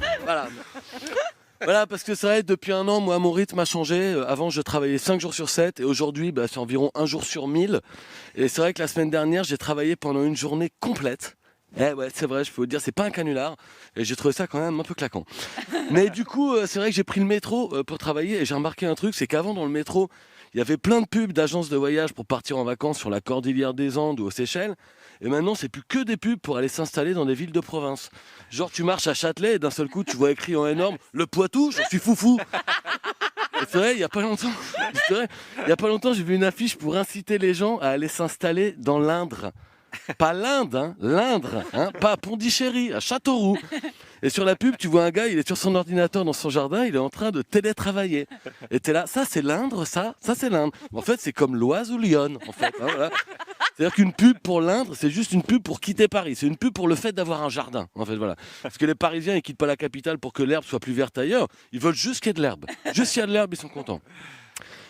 Voilà, parce que c'est vrai, depuis 1 an, moi, mon rythme a changé. Avant, je travaillais 5 jours sur 7 et aujourd'hui, c'est environ 1 jour sur 1000. Et c'est vrai que la semaine dernière, j'ai travaillé pendant une journée complète. Ouais, c'est vrai, je peux vous dire, c'est pas un canular. Et j'ai trouvé ça quand même un peu claquant. Mais du coup, c'est vrai que j'ai pris le métro pour travailler et j'ai remarqué un truc, c'est qu'avant, dans le métro, il il y avait plein de pubs d'agences de voyage pour partir en vacances sur la Cordillère des Andes ou aux Seychelles. Et maintenant, c'est plus que des pubs pour aller s'installer dans des villes de province. Genre, tu marches à Châtelet et d'un seul coup, tu vois écrit en énorme « Le Poitou, j'en suis foufou !» Et c'est vrai, il n'y a pas longtemps, j'ai vu une affiche pour inciter les gens à aller s'installer dans l'Indre. Pas l'Inde, hein, l'Indre, hein, pas à Pondichéry, à Châteauroux. Et sur la pub, tu vois un gars, il est sur son ordinateur dans son jardin, il est en train de télétravailler. Et t'es là, ça c'est l'Indre, ça c'est l'Indre. En fait, c'est comme l'Oise ou Lyon, en fait. Hein, voilà. C'est-à-dire qu'une pub pour l'Indre, c'est juste une pub pour quitter Paris. C'est une pub pour le fait d'avoir un jardin, en fait, voilà. Parce que les Parisiens, ils quittent pas la capitale pour que l'herbe soit plus verte ailleurs. Ils veulent juste qu'il y ait de l'herbe. Juste s'il y a de l'herbe, ils sont contents.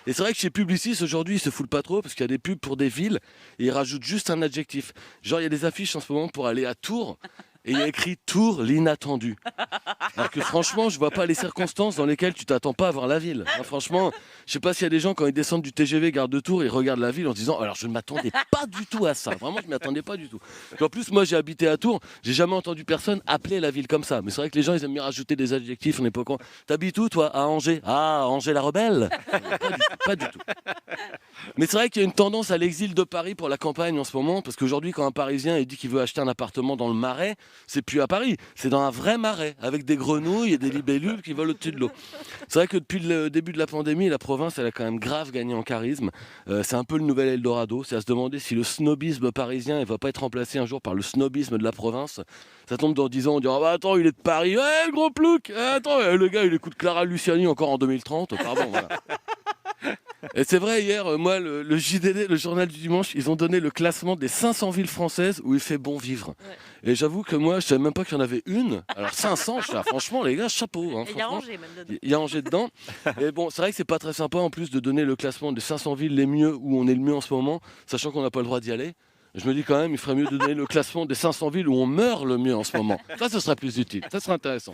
Et c'est vrai que chez Publicis, aujourd'hui, ils se foutent pas trop parce qu'il y a des pubs pour des villes et ils rajoutent juste un adjectif. Genre, il y a des affiches en ce moment pour aller à Tours et il y a écrit Tours, l'inattendu. Alors que franchement, je vois pas les circonstances dans lesquelles tu t'attends pas à voir la ville. Hein, franchement, je sais pas s'il y a des gens, quand ils descendent du TGV Gare de Tours, ils regardent la ville en se disant alors je ne m'attendais pas du tout à ça. Vraiment, je m'y attendais pas du tout. Et en plus, moi, j'ai habité à Tours, j'ai jamais entendu personne appeler la ville comme ça. Mais c'est vrai que les gens, ils aiment bien rajouter des adjectifs. On n'est pas con. T'habites où, toi? À Angers. Ah, Angers la rebelle. Pas du tout. Mais c'est vrai qu'il y a une tendance à l'exil de Paris pour la campagne en ce moment, parce qu'aujourd'hui, quand un Parisien il dit qu'il veut acheter un appartement dans le Marais, c'est plus à Paris, c'est dans un vrai marais, avec des grenouilles et des libellules qui volent au-dessus de l'eau. C'est vrai que depuis le début de la pandémie, la province, elle a quand même grave gagné en charisme. C'est un peu le nouvel Eldorado. C'est à se demander si le snobisme parisien ne va pas être remplacé un jour par le snobisme de la province. Ça tombe dans 10 ans, on dit ah bah attends, il est de Paris, ouais, le gros plouc, attends, le gars, il écoute Clara Luciani encore en 2030, pardon, voilà. Et c'est vrai, hier, moi, le JDD, le journal du dimanche, ils ont donné le classement des 500 villes françaises où il fait bon vivre. Ouais. Et j'avoue que moi, je savais même pas qu'il y en avait une. Alors 500, franchement, les gars, chapeau. Hein, il y a Angers même dedans. Il y a Angers dedans. Et bon, c'est vrai que c'est pas très sympa en plus de donner le classement des 500 villes les mieux où on est le mieux en ce moment, sachant qu'on n'a pas le droit d'y aller. Je me dis quand même, il ferait mieux de donner le classement des 500 villes où on meurt le mieux en ce moment. Ça, ce serait plus utile. Ça serait intéressant.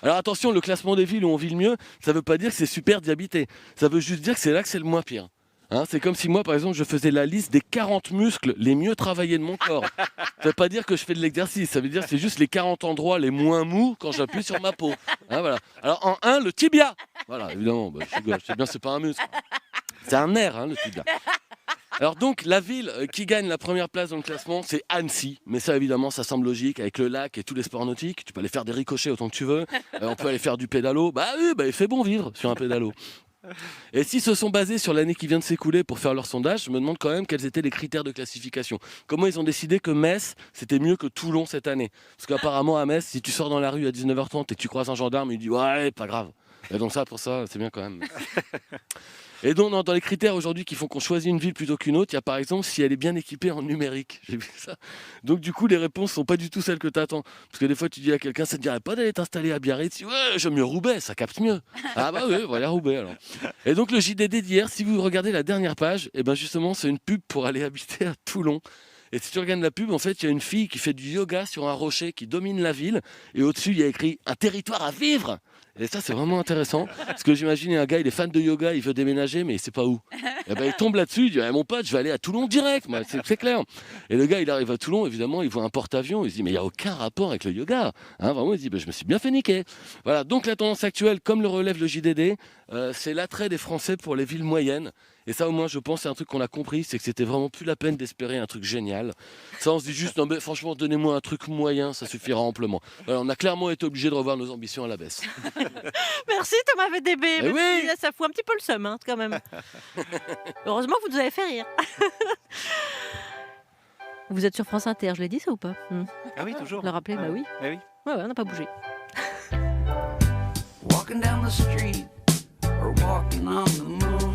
Alors attention, le classement des villes où on vit le mieux, ça ne veut pas dire que c'est super d'y habiter. Ça veut juste dire que c'est là que c'est le moins pire. Hein, c'est comme si moi, par exemple, je faisais la liste des 40 muscles les mieux travaillés de mon corps. Ça ne veut pas dire que je fais de l'exercice. Ça veut dire que c'est juste les 40 endroits les moins mous quand j'appuie sur ma peau. Hein, voilà. Alors en 1, le tibia. Voilà, évidemment, je sais bien, c'est pas un muscle. C'est un nerf, hein, le tibia. Alors donc, la ville qui gagne la première place dans le classement, c'est Annecy. Mais ça, évidemment, ça semble logique avec le lac et tous les sports nautiques. Tu peux aller faire des ricochets autant que tu veux. On peut aller faire du pédalo. Bah oui, il fait bon vivre sur un pédalo. Et s'ils se sont basés sur l'année qui vient de s'écouler pour faire leur sondage, je me demande quand même quels étaient les critères de classification. Comment ils ont décidé que Metz, c'était mieux que Toulon cette année? Parce qu'apparemment, à Metz, si tu sors dans la rue à 19h30 et que tu croises un gendarme, il dit « Ouais, pas grave ». Et donc ça, pour ça, c'est bien quand même. Et donc, dans les critères aujourd'hui qui font qu'on choisit une ville plutôt qu'une autre, il y a par exemple si elle est bien équipée en numérique. J'ai vu ça. Donc du coup, les réponses sont pas du tout celles que tu attends. Parce que des fois, tu dis à quelqu'un, ça te dirait pas d'aller t'installer à Biarritz? Ouais, j'aime mieux Roubaix, ça capte mieux. Ah bah oui, voilà Roubaix alors. Et donc le JDD d'hier, si vous regardez la dernière page, et ben justement, c'est une pub pour aller habiter à Toulon. Et si tu regardes la pub, en fait, il y a une fille qui fait du yoga sur un rocher qui domine la ville. Et au-dessus, il y a écrit « Un territoire à vivre !» Et ça, c'est vraiment intéressant. Parce que j'imagine un gars, il est fan de yoga, il veut déménager, mais il ne sait pas où. Et ben, il tombe là-dessus, il dit mon pote, je vais aller à Toulon direct, moi, c'est clair. Et le gars, il arrive à Toulon, évidemment, il voit un porte-avions, il se dit mais il n'y a aucun rapport avec le yoga. Hein, vraiment, il se dit je me suis bien fait niquer. Voilà, donc la tendance actuelle, comme le relève le JDD, c'est l'attrait des Français pour les villes moyennes. Et ça, au moins, je pense, c'est un truc qu'on a compris, c'est que c'était vraiment plus la peine d'espérer un truc génial. Ça, on se dit juste, non, mais franchement, donnez-moi un truc moyen, ça suffira amplement. Alors, on a clairement été obligé de revoir nos ambitions à la baisse. Merci Thomas VDB. Eh oui. Ça fout un petit peu le seum, hein, quand même. Heureusement, vous nous avez fait rire. Vous êtes sur France Inter, je l'ai dit ça ou pas? Ah oui, toujours. Le rappeler, bah oui. Ah oui. Ouais, on n'a pas bougé. Walking down the street or walking on the moon.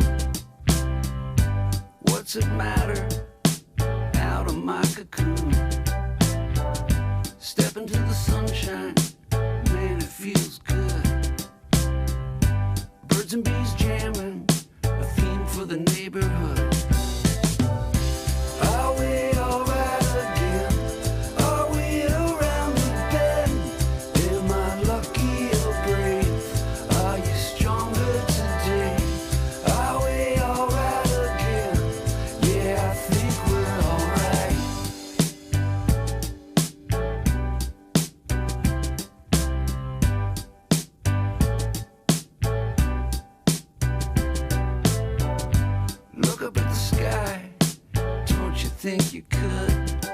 What's it matter? Out of my cocoon. Step into the sunshine, man, it feels good. Birds and bees jamming, a theme for the neighborhood. Are we alright again? Are we around the bend? Am I lucky or brave? Are you stronger today? Are we alright again? Yeah, I think we're alright. you could.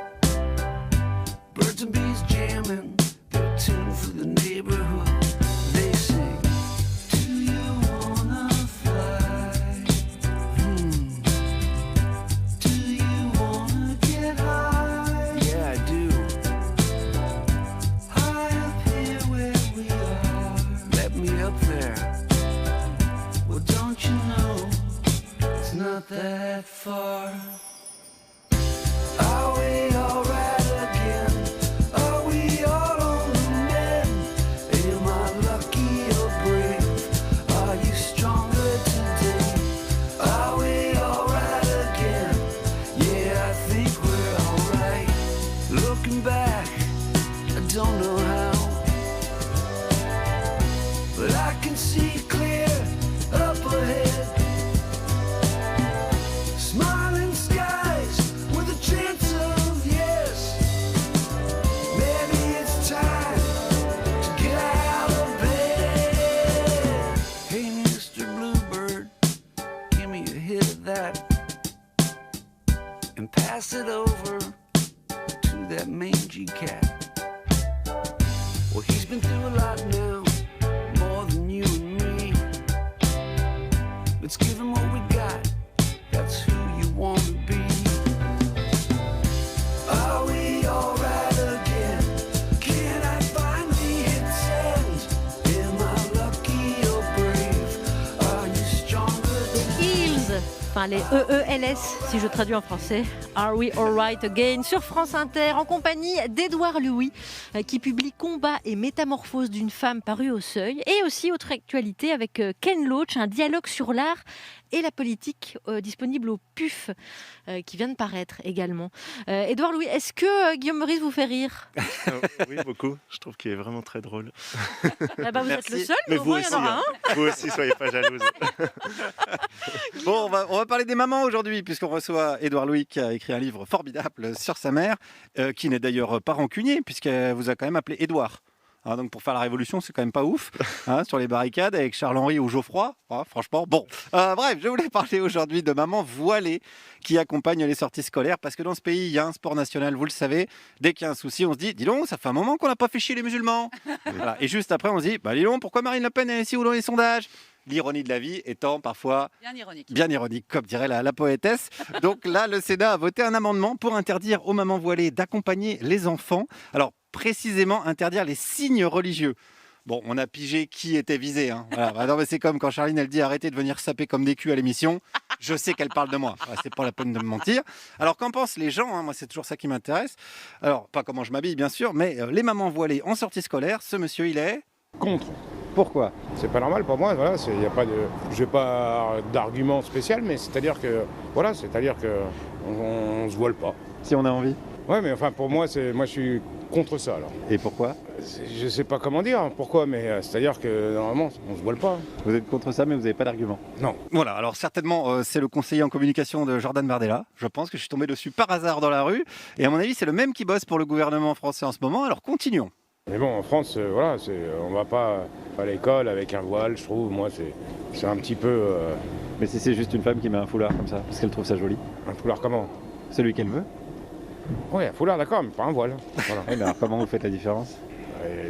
Birds and bees jamming their tune for the neighborhood. They sing, do you wanna fly? Do you wanna get high? Yeah, I do. High up here where we are. Let me up there. Well, don't you know it's not that far? Are we alright again? Are we all on the mend? Am I lucky or brave? Are you stronger today? Are we alright again? Yeah, I think we're alright. Looking back, I don't know how, but I can see clear up ahead. Smiling skies with a chance of yes. Maybe it's time to get out of bed. Hey, Mr. Bluebird, give me a hit of that and pass it over to that mangy cat. Well, he's been through a lot now, more than you and me. Let's give him what we got. That's who you want to be. Are we alright again? Can I finally hit send? Am I lucky or brave? Are you stronger than Hills, enfin les EELS si je traduis en français. Are We Alright Again sur France Inter en compagnie d'Édouard Louis qui publie Combat et métamorphose d'une femme paru au Seuil, et aussi autre actualité avec Ken Loach, un dialogue sur l'art et la politique disponible au PUF qui vient de paraître également. Édouard Louis, est-ce que Guillaume Meurice vous fait rire? Oui, beaucoup. Je trouve qu'il est vraiment très drôle. Ah bah vous êtes le seul, mais au vous moins aussi, il y en aura un. Vous aussi, soyez pas jalouse. Bon, on va parler des mamans aujourd'hui, puisqu'on reçoit Édouard Louis qui a écrit un livre formidable sur sa mère, qui n'est d'ailleurs pas rancunier, puisqu'elle vous a quand même appelé Édouard. Hein, donc pour faire la révolution, c'est quand même pas ouf, hein, sur les barricades avec Charles-Henri ou Geoffroy, hein, franchement. Bon, bref, je voulais parler aujourd'hui de maman voilée qui accompagne les sorties scolaires, parce que dans ce pays, il y a un sport national, vous le savez. Dès qu'il y a un souci, on se dit, dis donc, ça fait un moment qu'on n'a pas fait chier les musulmans. Voilà. Et juste après, on se dit, bah dis donc, pourquoi Marine Le Pen est ici ou dans les sondages? L'ironie de la vie étant parfois bien ironique, comme dirait la poétesse. Donc là, le Sénat a voté un amendement pour interdire aux mamans voilées d'accompagner les enfants. Alors, précisément, interdire les signes religieux. Bon, on a pigé qui était visé. Hein. Voilà. Bah non, mais c'est comme quand Charline, elle dit arrêtez de venir saper comme des culs à l'émission. Je sais qu'elle parle de moi. Voilà, c'est pas la peine de me mentir. Alors, qu'en pensent les gens, hein? Moi, c'est toujours ça qui m'intéresse. Alors, pas comment je m'habille, bien sûr, mais les mamans voilées en sortie scolaire, ce monsieur, il est Contre. Pourquoi? C'est pas normal pour moi, voilà, y a pas de, j'ai pas d'argument spécial, mais c'est-à-dire que on se voile pas. Si on a envie. Ouais, mais enfin pour moi, moi je suis contre ça alors. Et pourquoi? Je sais pas comment dire pourquoi, mais c'est-à-dire que normalement on se voile pas. Vous êtes contre ça, mais vous n'avez pas d'argument. Non. Voilà, alors certainement c'est le conseiller en communication de Jordan Bardella. Je pense que je suis tombé dessus par hasard dans la rue, et à mon avis c'est le même qui bosse pour le gouvernement français en ce moment. Alors continuons. Mais bon, en France, voilà, on va pas à l'école avec un voile, je trouve. Moi, c'est un petit peu. Mais si c'est juste une femme qui met un foulard comme ça, parce qu'elle trouve ça joli. Un foulard comment? Celui qu'elle veut. Oui, un foulard, d'accord, mais pas un voile. Voilà. Oui, mais alors comment vous faites la différence?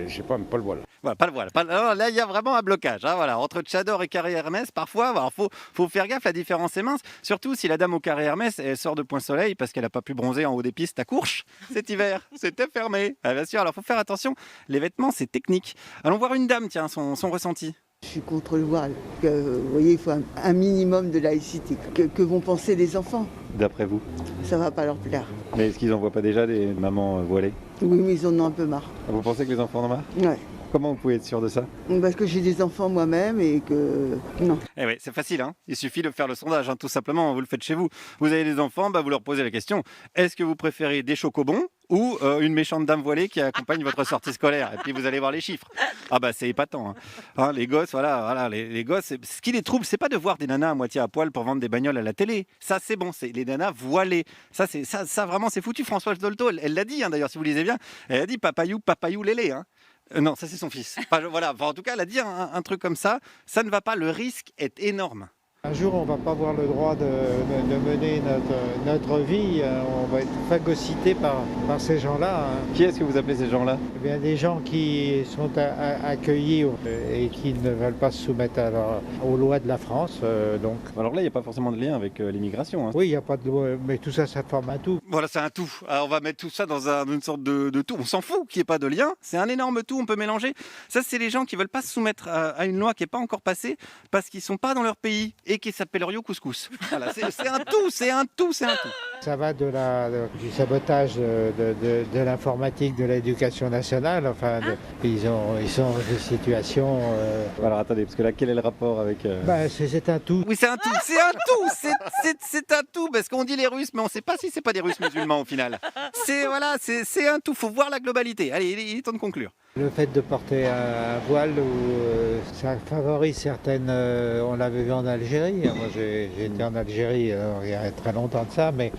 Je sais pas, mais pas le voile. Voilà, pas le voile. Alors là, il y a vraiment un blocage. Hein, voilà. Entre Tchador et Carré Hermès, parfois, il faut faire gaffe, la différence est mince. Surtout si la dame au Carré Hermès, elle sort de Point Soleil parce qu'elle n'a pas pu bronzer en haut des pistes à Courches cet hiver. C'était fermé. Ah, bien sûr, alors il faut faire attention. Les vêtements, c'est technique. Allons voir une dame, tiens, son ressenti. Je suis contre le voile. Vous voyez, il faut un minimum de laïcité. Que vont penser les enfants? D'après vous? Ça va pas leur plaire. Mais est-ce qu'ils n'en voient pas déjà des mamans voilées? Oui, mais ils en ont un peu marre. Vous pensez que les enfants en ont marre? Ouais. Comment vous pouvez être sûr de ça? Parce que j'ai des enfants moi-même et que... Non. Eh oui, c'est facile, hein. Il suffit de faire le sondage, hein, tout simplement, vous le faites chez vous. Vous avez des enfants, vous leur posez la question, est-ce que vous préférez des chocobons ou une méchante dame voilée qui accompagne votre sortie scolaire? Et puis vous allez voir les chiffres. Ah bah c'est épatant. Hein, les gosses, voilà les gosses, ce qui les trouble, c'est pas de voir des nanas à moitié à poil pour vendre des bagnoles à la télé. Ça c'est bon, c'est les nanas voilées. Ça vraiment c'est foutu. Françoise Dolto, elle l'a dit, hein, d'ailleurs, si vous lisez bien, elle a dit papayou lélé. Hein. Non, ça c'est son fils. Enfin, voilà. Enfin, en tout cas, elle a dit un truc comme ça. Ça ne va pas. Le risque est énorme. Un jour, on ne va pas avoir le droit de mener notre vie. On va être phagocyté par ces gens-là. Qui est-ce que vous appelez ces gens-là? Eh bien, des gens qui sont accueillis et qui ne veulent pas se soumettre aux lois de la France. Donc. Alors là, il n'y a pas forcément de lien avec l'immigration. Hein. Oui, il n'y a pas de loi, mais tout ça, ça forme un tout. Voilà, c'est un tout. Alors, on va mettre tout ça dans une sorte de tout. On s'en fout qu'il n'y ait pas de lien. C'est un énorme tout, on peut mélanger. Ça, c'est les gens qui ne veulent pas se soumettre à une loi qui n'est pas encore passée parce qu'ils ne sont pas dans leur pays et qui s'appelle Rio Couscous. Voilà, c'est un tout, c'est un tout, c'est un tout. Ça va du sabotage de l'informatique, de l'éducation nationale. Enfin, ils sont dans des situations. Alors attendez, parce que là, quel est le rapport avec c'est un tout. Oui, c'est un tout, c'est un tout, c'est un tout, parce qu'on dit les Russes, mais on ne sait pas si c'est pas des Russes musulmans au final. C'est un tout. Faut voir la globalité. Allez, il est temps de conclure. Le fait de porter un voile, ça favorise certaines... on l'avait vu en Algérie. Moi, j'ai été en Algérie il y a très longtemps de ça, mais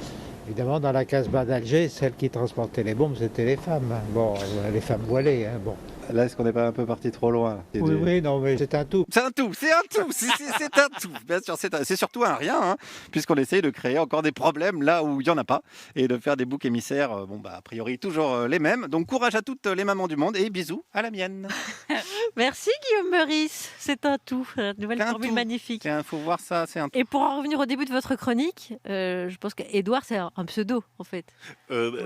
évidemment, dans la Casbah d'Alger, celles qui transportaient les bombes, c'était les femmes. Bon, les femmes voilées, hein, bon. Là, est-ce qu'on n'est pas un peu parti trop loin? Oui, non, mais c'est un tout. C'est un tout, c'est un tout, c'est un tout. Bien sûr, c'est surtout un rien, hein, puisqu'on essaye de créer encore des problèmes là où il n'y en a pas, et de faire des boucs émissaires, a priori toujours les mêmes. Donc courage à toutes les mamans du monde, et bisous à la mienne. Merci Guillaume Meurice, c'est un tout, une nouvelle formule magnifique. Il faut voir ça, c'est un tout. Et pour en revenir au début de votre chronique, je pense qu'Édouard, c'est un pseudo, en fait.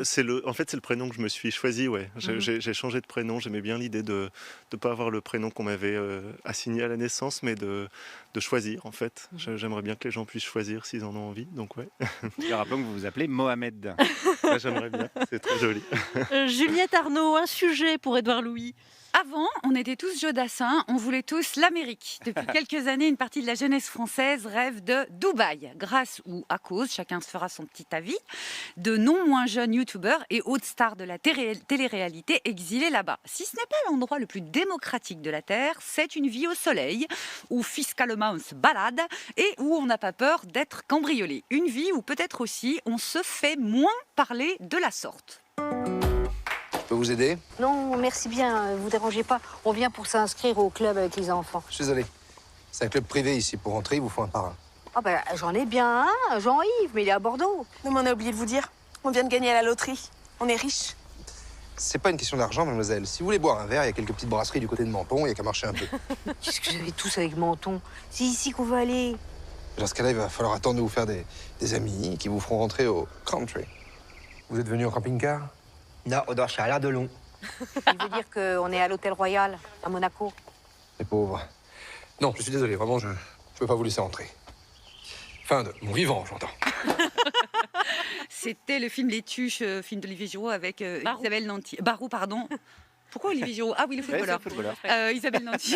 C'est le prénom que je me suis choisi, ouais. J'ai changé de prénom, j'aimais bien l'idée de ne pas avoir le prénom qu'on m'avait assigné à la naissance, mais de choisir, en fait. J'aimerais bien que les gens puissent choisir s'ils en ont envie, donc ouais. Et rappelons que vous vous appelez Mohamed. Ouais, j'aimerais bien, c'est très joli. Juliette Arnaud, un sujet pour Édouard Louis. Avant, on était tous Jodassins, on voulait tous l'Amérique. Depuis quelques années, une partie de la jeunesse française rêve de Dubaï. Grâce ou à cause, chacun se fera son petit avis, de non moins jeunes youtubeurs et hautes stars de la télé-réalité exilés là-bas. Si ce n'est pas l'endroit le plus démocratique de la Terre, c'est une vie au soleil, où fiscalement on se balade et où on n'a pas peur d'être cambriolé. Une vie où peut-être aussi on se fait moins parler de la sorte. Je peux vous aider? Non, merci bien, vous dérangez pas. On vient pour s'inscrire au club avec les enfants. Je suis désolé. C'est un club privé ici. Pour rentrer, il vous faut un parrain. Ah ben, j'en ai bien un, Jean-Yves, mais il est à Bordeaux. Non, mais on a oublié de vous dire. On vient de gagner à la loterie. On est riches. C'est pas une question d'argent, mademoiselle. Si vous voulez boire un verre, il y a quelques petites brasseries du côté de Menton, il y a qu'à marcher un peu. Qu'est-ce que vous avez tous avec Menton? C'est ici qu'on veut aller. Dans ce cas-là, il va falloir attendre de vous faire des amis qui vous feront rentrer au country. Vous êtes venu en camping-car? Non, au Dorchet, à l'Ardelon. Il veut dire qu'on est à l'Hôtel Royal, à Monaco. Les pauvres. Non, je suis désolé, vraiment, je peux pas vous laisser entrer. Fin de mon vivant, j'entends. C'était le film Les Tuches, film d'Olivier Giraud avec Isabelle Nanty. Barou, pardon. Pourquoi Olivier Giraud? Ah oui, le footballeur. Isabelle Nanty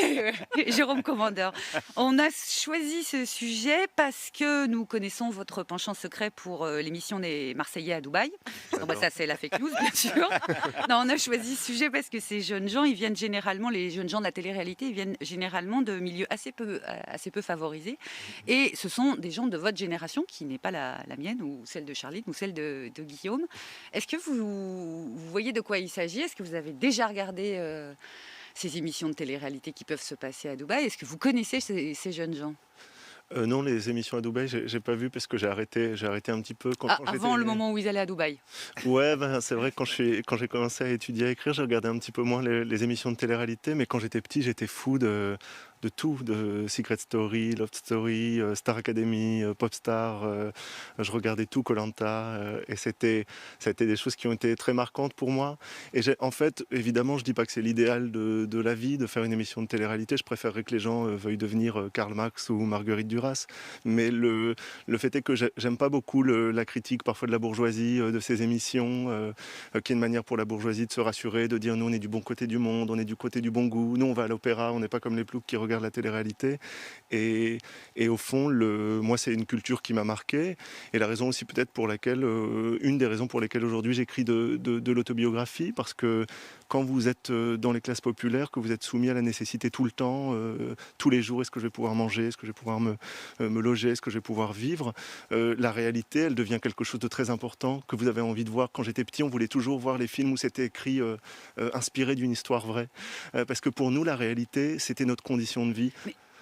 et Jérôme Commandeur. On a choisi ce sujet parce que nous connaissons votre penchant secret pour l'émission des Marseillais à Dubaï. Non, ça, c'est la fake news, bien sûr. Non, on a choisi ce sujet parce que ces jeunes gens, ils viennent généralement, les jeunes gens de la télé-réalité, ils viennent généralement de milieux assez peu favorisés. Et ce sont des gens de votre génération, qui n'est pas la mienne, ou celle de Charline, ou celle de Guillaume. Est-ce que vous voyez de quoi il s'agit? Est-ce que vous avez déjà regardé ces émissions de télé-réalité qui peuvent se passer à Dubaï? Est-ce que vous connaissez ces jeunes gens? Non, les émissions à Dubaï, j'ai pas vu parce que j'ai arrêté un petit peu. Avant le moment où ils allaient à Dubaï? Ouais, c'est vrai, quand j'ai commencé à étudier, à écrire, j'ai regardé un petit peu moins les émissions de télé-réalité, mais quand j'étais petit, j'étais fou de tout, de Secret Story, Love Story, Star Academy, Popstar. Je regardais tout, Koh-Lanta, et ça a été des choses qui ont été très marquantes pour moi. Et en fait, évidemment, je dis pas que c'est l'idéal de la vie de faire une émission de télé-réalité. Je préférerais que les gens veuillent devenir Karl Marx ou Marguerite Duras. Mais le fait est que j'aime pas beaucoup la critique parfois de la bourgeoisie de ces émissions, qui est une manière pour la bourgeoisie de se rassurer, de dire nous on est du bon côté du monde, on est du côté du bon goût, nous on va à l'opéra, on n'est pas comme les ploucs qui regardent la télé-réalité. Et au fond, moi c'est une culture qui m'a marqué, et la raison aussi peut-être pour laquelle, une des raisons pour lesquelles aujourd'hui j'écris de l'autobiographie, parce que quand vous êtes dans les classes populaires, que vous êtes soumis à la nécessité tout le temps, tous les jours, est-ce que je vais pouvoir manger, est-ce que je vais pouvoir me loger, est-ce que je vais pouvoir vivre, la réalité, elle devient quelque chose de très important que vous avez envie de voir. Quand j'étais petit, on voulait toujours voir les films où c'était écrit inspiré d'une histoire vraie, parce que pour nous, la réalité, c'était notre condition de vie.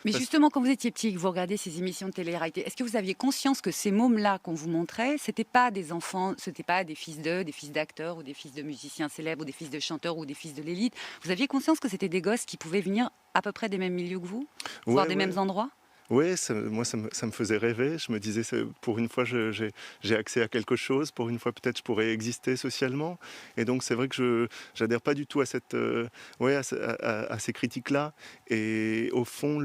Mais justement, quand vous étiez petit, que vous regardiez ces émissions de télé-réalité, est-ce que vous aviez conscience que ces mômes-là qu'on vous montrait, c'était pas des enfants, c'était pas des fils d'acteurs ou des fils de musiciens célèbres ou des fils de chanteurs ou des fils de l'élite? Vous aviez conscience que c'était des gosses qui pouvaient venir à peu près des mêmes milieux que vous, voire des mêmes endroits? Oui, moi ça me faisait rêver. Je me disais, pour une fois j'ai accès à quelque chose, pour une fois peut-être je pourrais exister socialement. Et donc c'est vrai que je n'adhère pas du tout à, à ces critiques-là. Et au fond,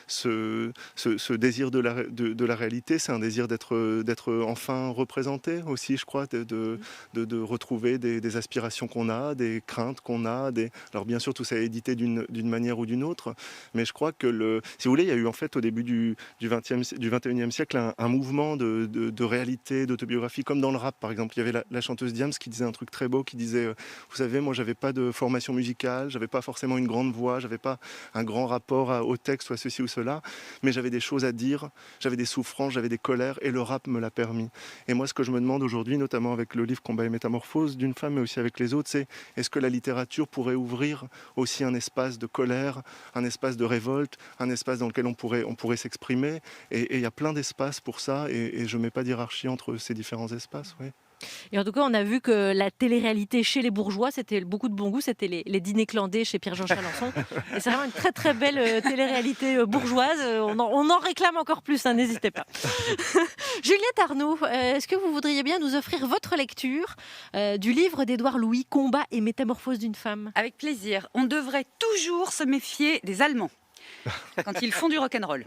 ce désir de la réalité, c'est un désir d'être enfin représenté aussi, je crois, de retrouver des aspirations qu'on a, des craintes qu'on a. Alors bien sûr, tout ça est édité d'une manière ou d'une autre, mais je crois que, si vous voulez, il y a eu en fait au début du 21e siècle un mouvement de réalité, d'autobiographie, comme dans le rap par exemple. Il y avait la chanteuse Diams qui disait un truc très beau, qui disait vous savez, moi j'avais pas de formation musicale, j'avais pas forcément une grande voix, j'avais pas un grand rapport au texte ou à ceci ou cela, mais j'avais des choses à dire, j'avais des souffrances, j'avais des colères, et le rap me l'a permis. Et moi ce que je me demande aujourd'hui, notamment avec le livre Combat et Métamorphose d'une femme, mais aussi avec les autres, c'est est-ce que la littérature pourrait ouvrir aussi un espace de colère, un espace de révolte, un espace dans lequel on pourrait s'exprimer, et il y a plein d'espaces pour ça, et je ne mets pas d'hierarchie entre ces différents espaces. Oui. Et en tout cas, on a vu que la télé-réalité chez les bourgeois, c'était beaucoup de bon goût, c'était les dîners clandés chez Pierre-Jean Chalençon. Et c'est vraiment une très très belle télé-réalité bourgeoise. On en réclame encore plus, hein, n'hésitez pas. Juliette Arnaud, est-ce que vous voudriez bien nous offrir votre lecture du livre d'Édouard Louis, Combat et métamorphose d'une femme? Avec plaisir. On devrait toujours se méfier des Allemands quand ils font du rock'n'roll.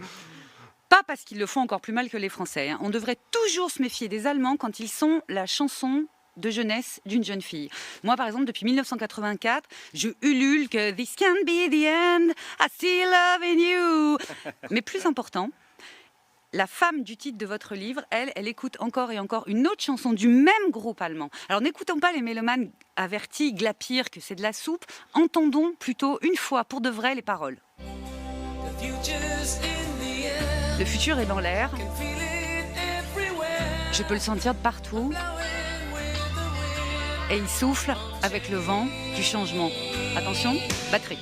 Pas parce qu'ils le font encore plus mal que les Français. On devrait toujours se méfier des Allemands quand ils sont la chanson de jeunesse d'une jeune fille. Moi, par exemple, depuis 1984, je ulule que « This can be the end, I still love in you ». Mais plus important, la femme du titre de votre livre, elle écoute encore et encore une autre chanson du même groupe allemand. Alors n'écoutons pas les mélomanes avertis, glapir que c'est de la soupe, entendons plutôt une fois pour de vrai les paroles. Le futur est dans l'air. Je peux le sentir de partout. Et il souffle avec le vent du changement. Attention, batterie.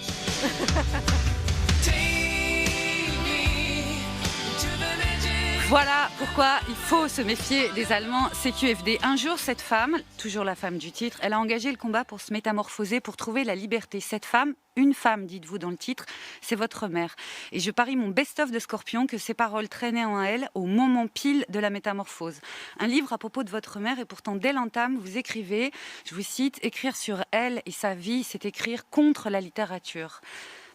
Voilà pourquoi il faut se méfier des Allemands CQFD. Un jour, cette femme, toujours la femme du titre, elle a engagé le combat pour se métamorphoser, pour trouver la liberté. Cette femme, une femme, dites-vous dans le titre, c'est votre mère. Et je parie mon best-of de Scorpion que ces paroles traînaient en elle au moment pile de la métamorphose. Un livre à propos de votre mère, et pourtant dès l'entame, vous écrivez, je vous cite, « Écrire sur elle et sa vie, c'est écrire contre la littérature ».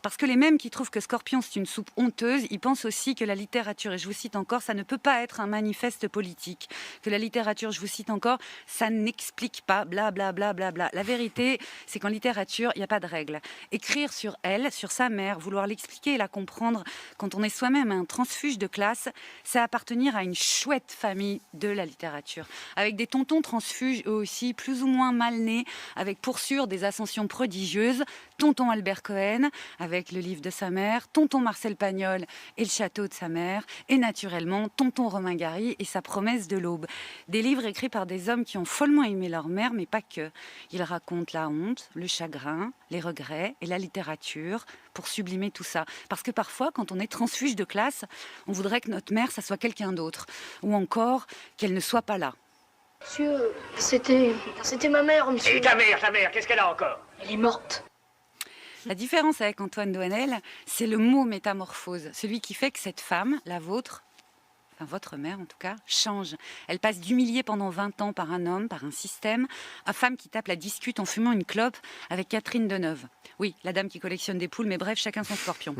Parce que les mêmes qui trouvent que Scorpion c'est une soupe honteuse, ils pensent aussi que la littérature, et je vous cite encore, ça ne peut pas être un manifeste politique. Que la littérature, je vous cite encore, ça n'explique pas, bla bla bla bla bla. La vérité, c'est qu'en littérature, il n'y a pas de règle. Écrire sur elle, sur sa mère, vouloir l'expliquer et la comprendre, quand on est soi-même un transfuge de classe, c'est appartenir à une chouette famille de la littérature. Avec des tontons transfuges, eux aussi, plus ou moins mal nés, avec pour sûr des ascensions prodigieuses, tonton Albert Cohen, avec le livre de sa mère, tonton Marcel Pagnol et le château de sa mère, et naturellement tonton Romain Gary et sa promesse de l'aube. Des livres écrits par des hommes qui ont follement aimé leur mère, mais pas que. Ils racontent la honte, le chagrin, les regrets et la littérature pour sublimer tout ça. Parce que parfois, quand on est transfuge de classe, on voudrait que notre mère, ça soit quelqu'un d'autre, ou encore qu'elle ne soit pas là. Monsieur, c'était ma mère, monsieur. Et ta mère, qu'est-ce qu'elle a encore? Elle est morte. La différence avec Antoine Doinel, c'est le mot métamorphose, celui qui fait que cette femme, la vôtre, enfin votre mère en tout cas, change. Elle passe d'humiliée pendant 20 ans par un homme, par un système, à femme qui tape la discute en fumant une clope avec Catherine Deneuve. Oui, la dame qui collectionne des poules, mais bref, chacun son scorpion.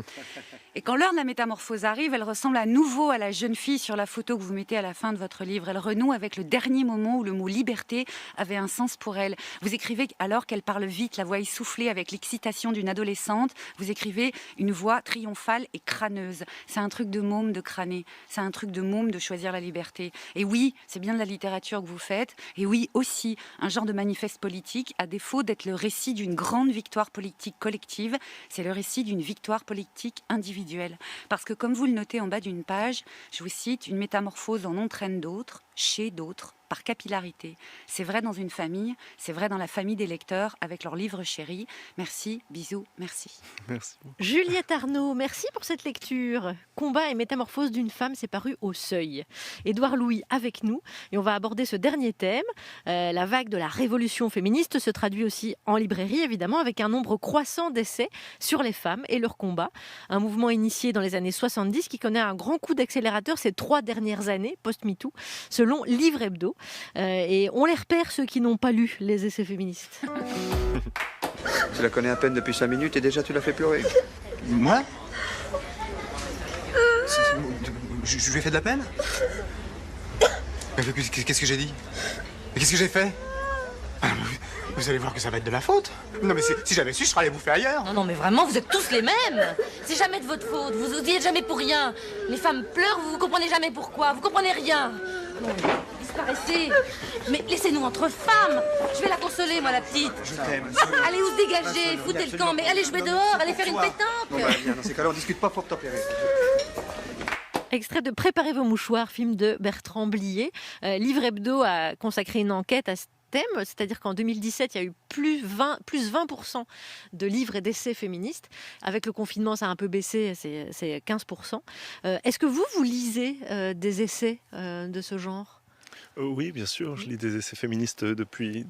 Et quand l'heure de la métamorphose arrive, elle ressemble à nouveau à la jeune fille sur la photo que vous mettez à la fin de votre livre. Elle renoue avec le dernier moment où le mot liberté avait un sens pour elle. Vous écrivez alors qu'elle parle vite, la voix essoufflée avec l'excitation d'une adolescente. Vous écrivez une voix triomphale et crâneuse. C'est un truc de môme de crâner. C'est un truc de môme de choisir la liberté. Et oui, c'est bien de la littérature que vous faites. Et oui, aussi, un genre de manifeste politique, à défaut d'être le récit d'une grande victoire politique collective, c'est le récit d'une victoire politique individuelle. Parce que comme vous le notez en bas d'une page, je vous cite, une métamorphose en entraîne d'autres, chez d'autres, par capillarité. C'est vrai dans une famille, c'est vrai dans la famille des lecteurs avec leurs livres chéris. Merci, bisous, merci. Merci. Juliette Arnaud, merci pour cette lecture. Combat et métamorphose d'une femme, c'est paru au Seuil. Édouard Louis avec nous et on va aborder ce dernier thème. La vague de la révolution féministe se traduit aussi en librairie, évidemment, avec un nombre croissant d'essais sur les femmes et leur combat. Un mouvement initié dans les années 70 qui connaît un grand coup d'accélérateur ces 3 dernières années, post-MeToo, selon Livre Hebdo. Et on les repère, ceux qui n'ont pas lu les essais féministes. Tu la connais à peine depuis 5 minutes et déjà tu l'as fait pleurer. Moi je lui ai fait de la peine? Mais qu'est-ce que j'ai dit? Mais qu'est-ce que j'ai fait? Vous allez voir que ça va être de ma faute. Non mais si j'avais su, je serais allé bouffer ailleurs. Non mais vraiment, vous êtes tous les mêmes. C'est jamais de votre faute, vous y êtes jamais pour rien. Les femmes pleurent, vous comprenez jamais pourquoi, vous comprenez rien. Non, disparaissez. Mais laissez-nous entre femmes. Je vais la consoler, moi, la petite. Je t'aime. Allez, vous dégagez, foutez le camp, mais allez jouer dehors, allez faire une pétanque. Bon bah viens, dans ces cas-là, on discute pas pour t'opérer. Extrait de Préparez vos mouchoirs, film de Bertrand Blier. Livre Hebdo a consacré une enquête à ce thème, c'est-à-dire qu'en 2017, il y a eu plus 20% de livres et d'essais féministes. Avec le confinement, ça a un peu baissé, c'est 15%. Est-ce que vous lisez des essais de ce genre ? Oui, bien sûr, je lis des essais féministes depuis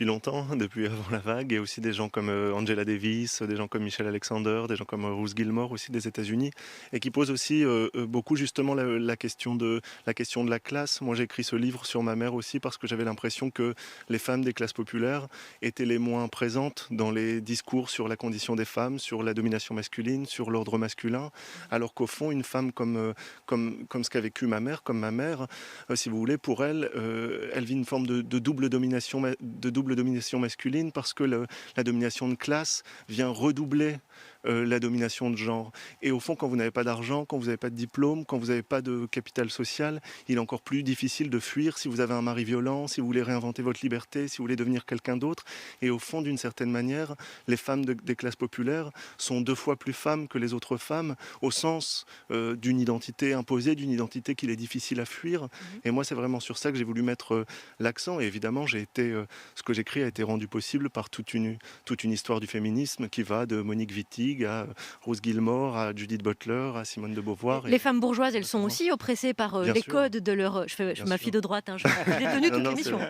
longtemps, depuis avant la vague, et aussi des gens comme Angela Davis, des gens comme Michelle Alexander, des gens comme Ruth Gilmore aussi des États-Unis, et qui posent aussi beaucoup justement la question de la classe. Moi, j'ai écrit ce livre sur ma mère aussi parce que j'avais l'impression que les femmes des classes populaires étaient les moins présentes dans les discours sur la condition des femmes, sur la domination masculine, sur l'ordre masculin, alors qu'au fond, une femme comme ce qu'a vécu ma mère, comme ma mère, si vous voulez, pour elle, elle vit une forme de double domination masculine parce que la domination de classe vient redoubler la domination de genre. Et au fond, quand vous n'avez pas d'argent, quand vous n'avez pas de diplôme, quand vous n'avez pas de capital social, il est encore plus difficile de fuir si vous avez un mari violent, si vous voulez réinventer votre liberté, si vous voulez devenir quelqu'un d'autre. Et au fond, d'une certaine manière, les femmes des classes populaires sont 2 fois plus femmes que les autres femmes, au sens d'une identité imposée, d'une identité qu'il est difficile à fuir. Et moi, c'est vraiment sur ça que j'ai voulu mettre l'accent. Et évidemment, ce que j'écris a été rendu possible par toute une histoire du féminisme qui va de Monique Wittig à Ruth Gilmore, à Judith Butler, à Simone de Beauvoir. Les femmes bourgeoises, elles sont aussi oppressées par les codes de leur... Je fais ma fille de droite, je l'ai tenue toute l'émission.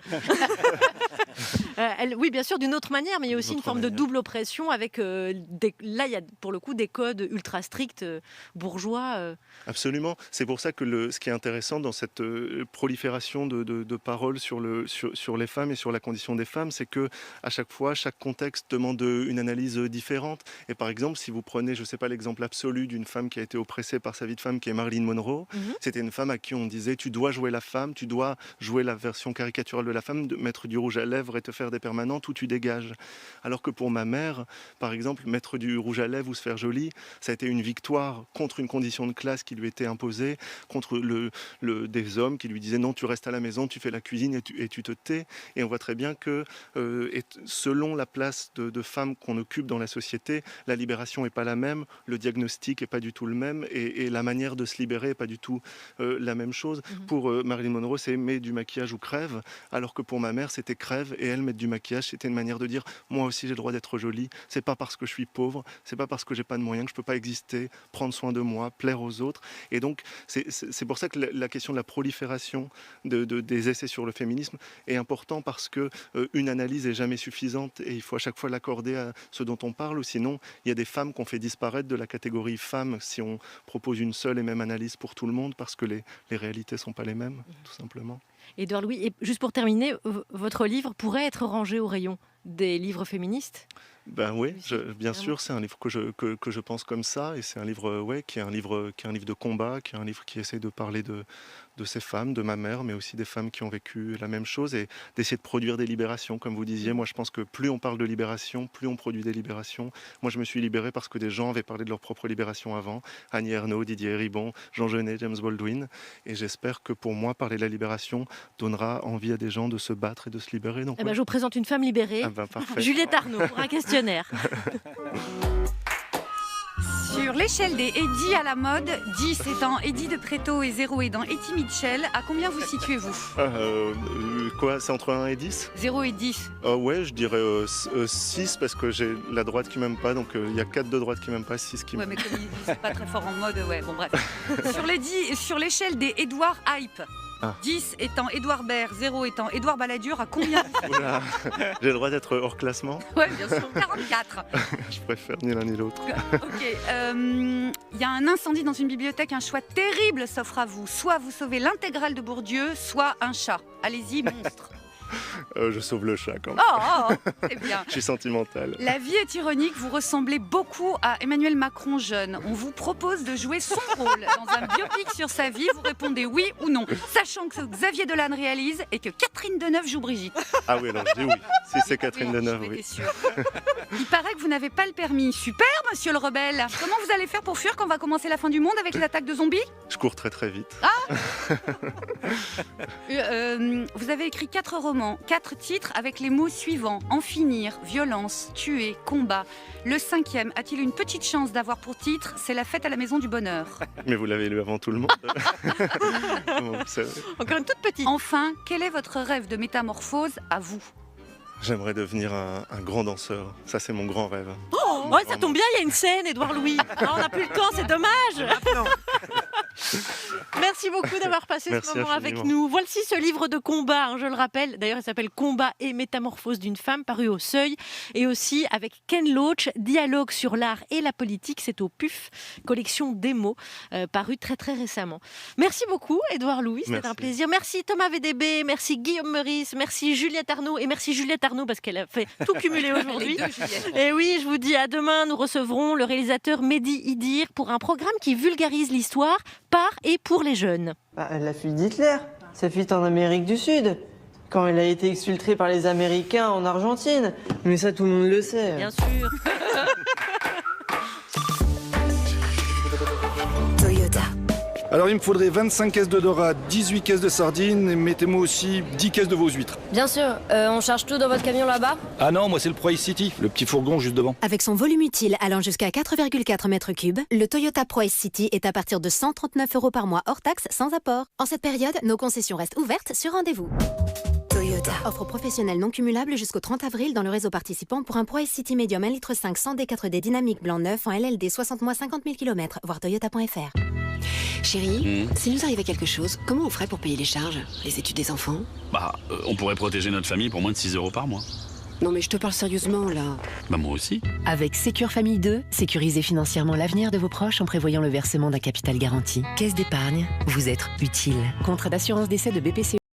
Oui, bien sûr, d'une autre manière, mais il y a aussi une forme de double oppression avec... là, il y a pour le coup des codes ultra stricts, bourgeois. Absolument. C'est pour ça que ce qui est intéressant dans cette prolifération de paroles sur les femmes et sur la condition des femmes, c'est que à chaque fois, chaque contexte demande une analyse différente. Et par exemple, si vous prenez, je ne sais pas, l'exemple absolu d'une femme qui a été oppressée par sa vie de femme, qui est Marilyn Monroe, c'était une femme à qui on disait tu dois jouer la femme, tu dois jouer la version caricaturale de la femme, de mettre du rouge à lèvres et te faire des permanentes ou tu dégages. Alors que pour ma mère, par exemple, mettre du rouge à lèvres ou se faire jolie, ça a été une victoire contre une condition de classe qui lui était imposée, contre des hommes qui lui disaient non, tu restes à la maison, tu fais la cuisine et tu te tais. Et on voit très bien que selon la place de femme qu'on occupe dans la société, la libération n'est pas la même, le diagnostic n'est pas du tout le même et la manière de se libérer n'est pas du tout la même chose. Pour Marilyn Monroe, c'est mets du maquillage ou crève, alors que pour ma mère, c'était crève et elle mettre du maquillage, c'était une manière de dire moi aussi j'ai le droit d'être jolie, c'est pas parce que je suis pauvre, c'est pas parce que j'ai pas de moyens que je peux pas exister, prendre soin de moi, plaire aux autres. Et donc c'est pour ça que la question de la prolifération des essais sur le féminisme est important parce que une analyse est jamais suffisante et il faut à chaque fois l'accorder à ce dont on parle, ou sinon il y a des femmes qu'on fait disparaître de la catégorie femmes si on propose une seule et même analyse pour tout le monde parce que les réalités sont pas les mêmes, tout simplement. Édouard Louis, et juste pour terminer, votre livre pourrait être rangé au rayon des livres féministes ? Ben oui, bien sûr, c'est un livre que je pense comme ça, et c'est un livre, qui est un livre de combat, qui est un livre qui essaie de parler de ces femmes, de ma mère, mais aussi des femmes qui ont vécu la même chose, et d'essayer de produire des libérations, comme vous disiez. Moi, je pense que plus on parle de libération, plus on produit des libérations. Moi, je me suis libéré parce que des gens avaient parlé de leur propre libération avant. Annie Ernaux, Didier Ribon, Jean Genet, James Baldwin, et j'espère que pour moi, parler de la libération donnera envie à des gens de se battre et de se libérer. Donc, je vous présente une femme libérée, parfait. Juliette Arnaud, pour un questionnaire. Sur l'échelle des Eddie à la mode, 10 étant Eddie de Pretto et 0 étant Eddie Mitchell, à combien vous situez-vous? Quoi, c'est entre 1 et 10? 0 et 10. Ouais, je dirais 6 parce que j'ai la droite qui m'aime pas, donc il y a 4 de droite qui m'aiment pas, 6 qui Ouais, m'aiment. mais comme ils sont pas très forts en mode, ouais, bon bref. Sur l'échelle des Edouard Hype, 10 étant Édouard Baird, 0 étant Édouard Balladur, à combien? Oula, j'ai le droit d'être hors classement? Ouais, bien sûr, 44. Je préfère ni l'un ni l'autre. Ok, il y a un incendie dans une bibliothèque, un choix terrible s'offre à vous. Soit vous sauvez l'intégrale de Bourdieu, soit un chat. Allez-y, monstre. Je sauve le chat quand même. C'est bien. Je suis sentimental. La vie est ironique, vous ressemblez beaucoup à Emmanuel Macron jeune. On vous propose de jouer son rôle dans un biopic sur sa vie. Vous répondez oui ou non, sachant que Xavier Dolan réalise et que Catherine Deneuve joue Brigitte. Ah oui, alors je dis oui. Si c'est Catherine Deneuve, oui. Il paraît que vous n'avez pas le permis. Super, monsieur le rebelle. Comment vous allez faire pour fuir quand va commencer la fin du monde avec les attaques de zombies? Je cours très très vite. Vous avez écrit 4 romans, 4 titres avec les mots suivants: en finir, violence, tuer, combat. Le 5e a-t-il une petite chance d'avoir pour titre C'est la fête à la maison du bonheur? Mais vous l'avez lu avant tout le monde. Comment vous savez? Encore une toute petite. Enfin, quel est votre rêve de métamorphose à vous? J'aimerais devenir un grand danseur. Ça, c'est mon grand rêve. Oh, ça tombe bien, il y a une scène, Édouard Louis. Alors, on n'a plus le temps, c'est dommage. Merci beaucoup d'avoir passé ce moment avec nous. Voici ce livre de combat, hein, je le rappelle. D'ailleurs, il s'appelle Combat et métamorphose d'une femme, paru au Seuil. Et aussi avec Ken Loach, Dialogue sur l'art et la politique. C'est au PUF, collection démo, paru très très récemment. Merci beaucoup, Édouard Louis. C'était un plaisir. Merci Thomas VDB, merci Guillaume Meurice, merci Juliette Arnaud et merci Juliette Arnaud parce qu'elle a fait tout cumuler aujourd'hui. Et oui, je vous dis à demain. Nous recevrons le réalisateur Mehdi Idir pour un programme qui vulgarise l'histoire par et pour les jeunes. La fille d'Hitler, sa fille est en Amérique du Sud, quand elle a été exfiltrée par les Américains en Argentine. Mais ça, tout le monde le sait. Bien sûr. Toyota. Alors il me faudrait 25 caisses de dorade, 18 caisses de sardines et mettez-moi aussi 10 caisses de vos huîtres. Bien sûr, on charge tout dans votre camion là-bas? Ah non, moi c'est le Price City, le petit fourgon juste devant. Avec son volume utile allant jusqu'à 4,4 mètres cubes, le Toyota Price City est à partir de 139 € par mois hors taxe sans apport. En cette période, nos concessions restent ouvertes sur rendez-vous. Toyota. Offre professionnelle non cumulable jusqu'au 30 avril dans le réseau participant pour un Price City Medium 1,5 litre 100 D4D dynamique blanc neuf en LLD 60 mois 50 000 km, voir toyota.fr. Chérie, s'il nous arrivait quelque chose, comment on ferait pour payer les charges? Les études des enfants? On pourrait protéger notre famille pour moins de 6 € par mois. Non mais je te parle sérieusement là. Moi aussi. Avec Sécure Famille 2, sécurisez financièrement l'avenir de vos proches en prévoyant le versement d'un capital garanti. Caisse d'épargne, vous êtes utile. Contrat d'assurance décès de BPCE.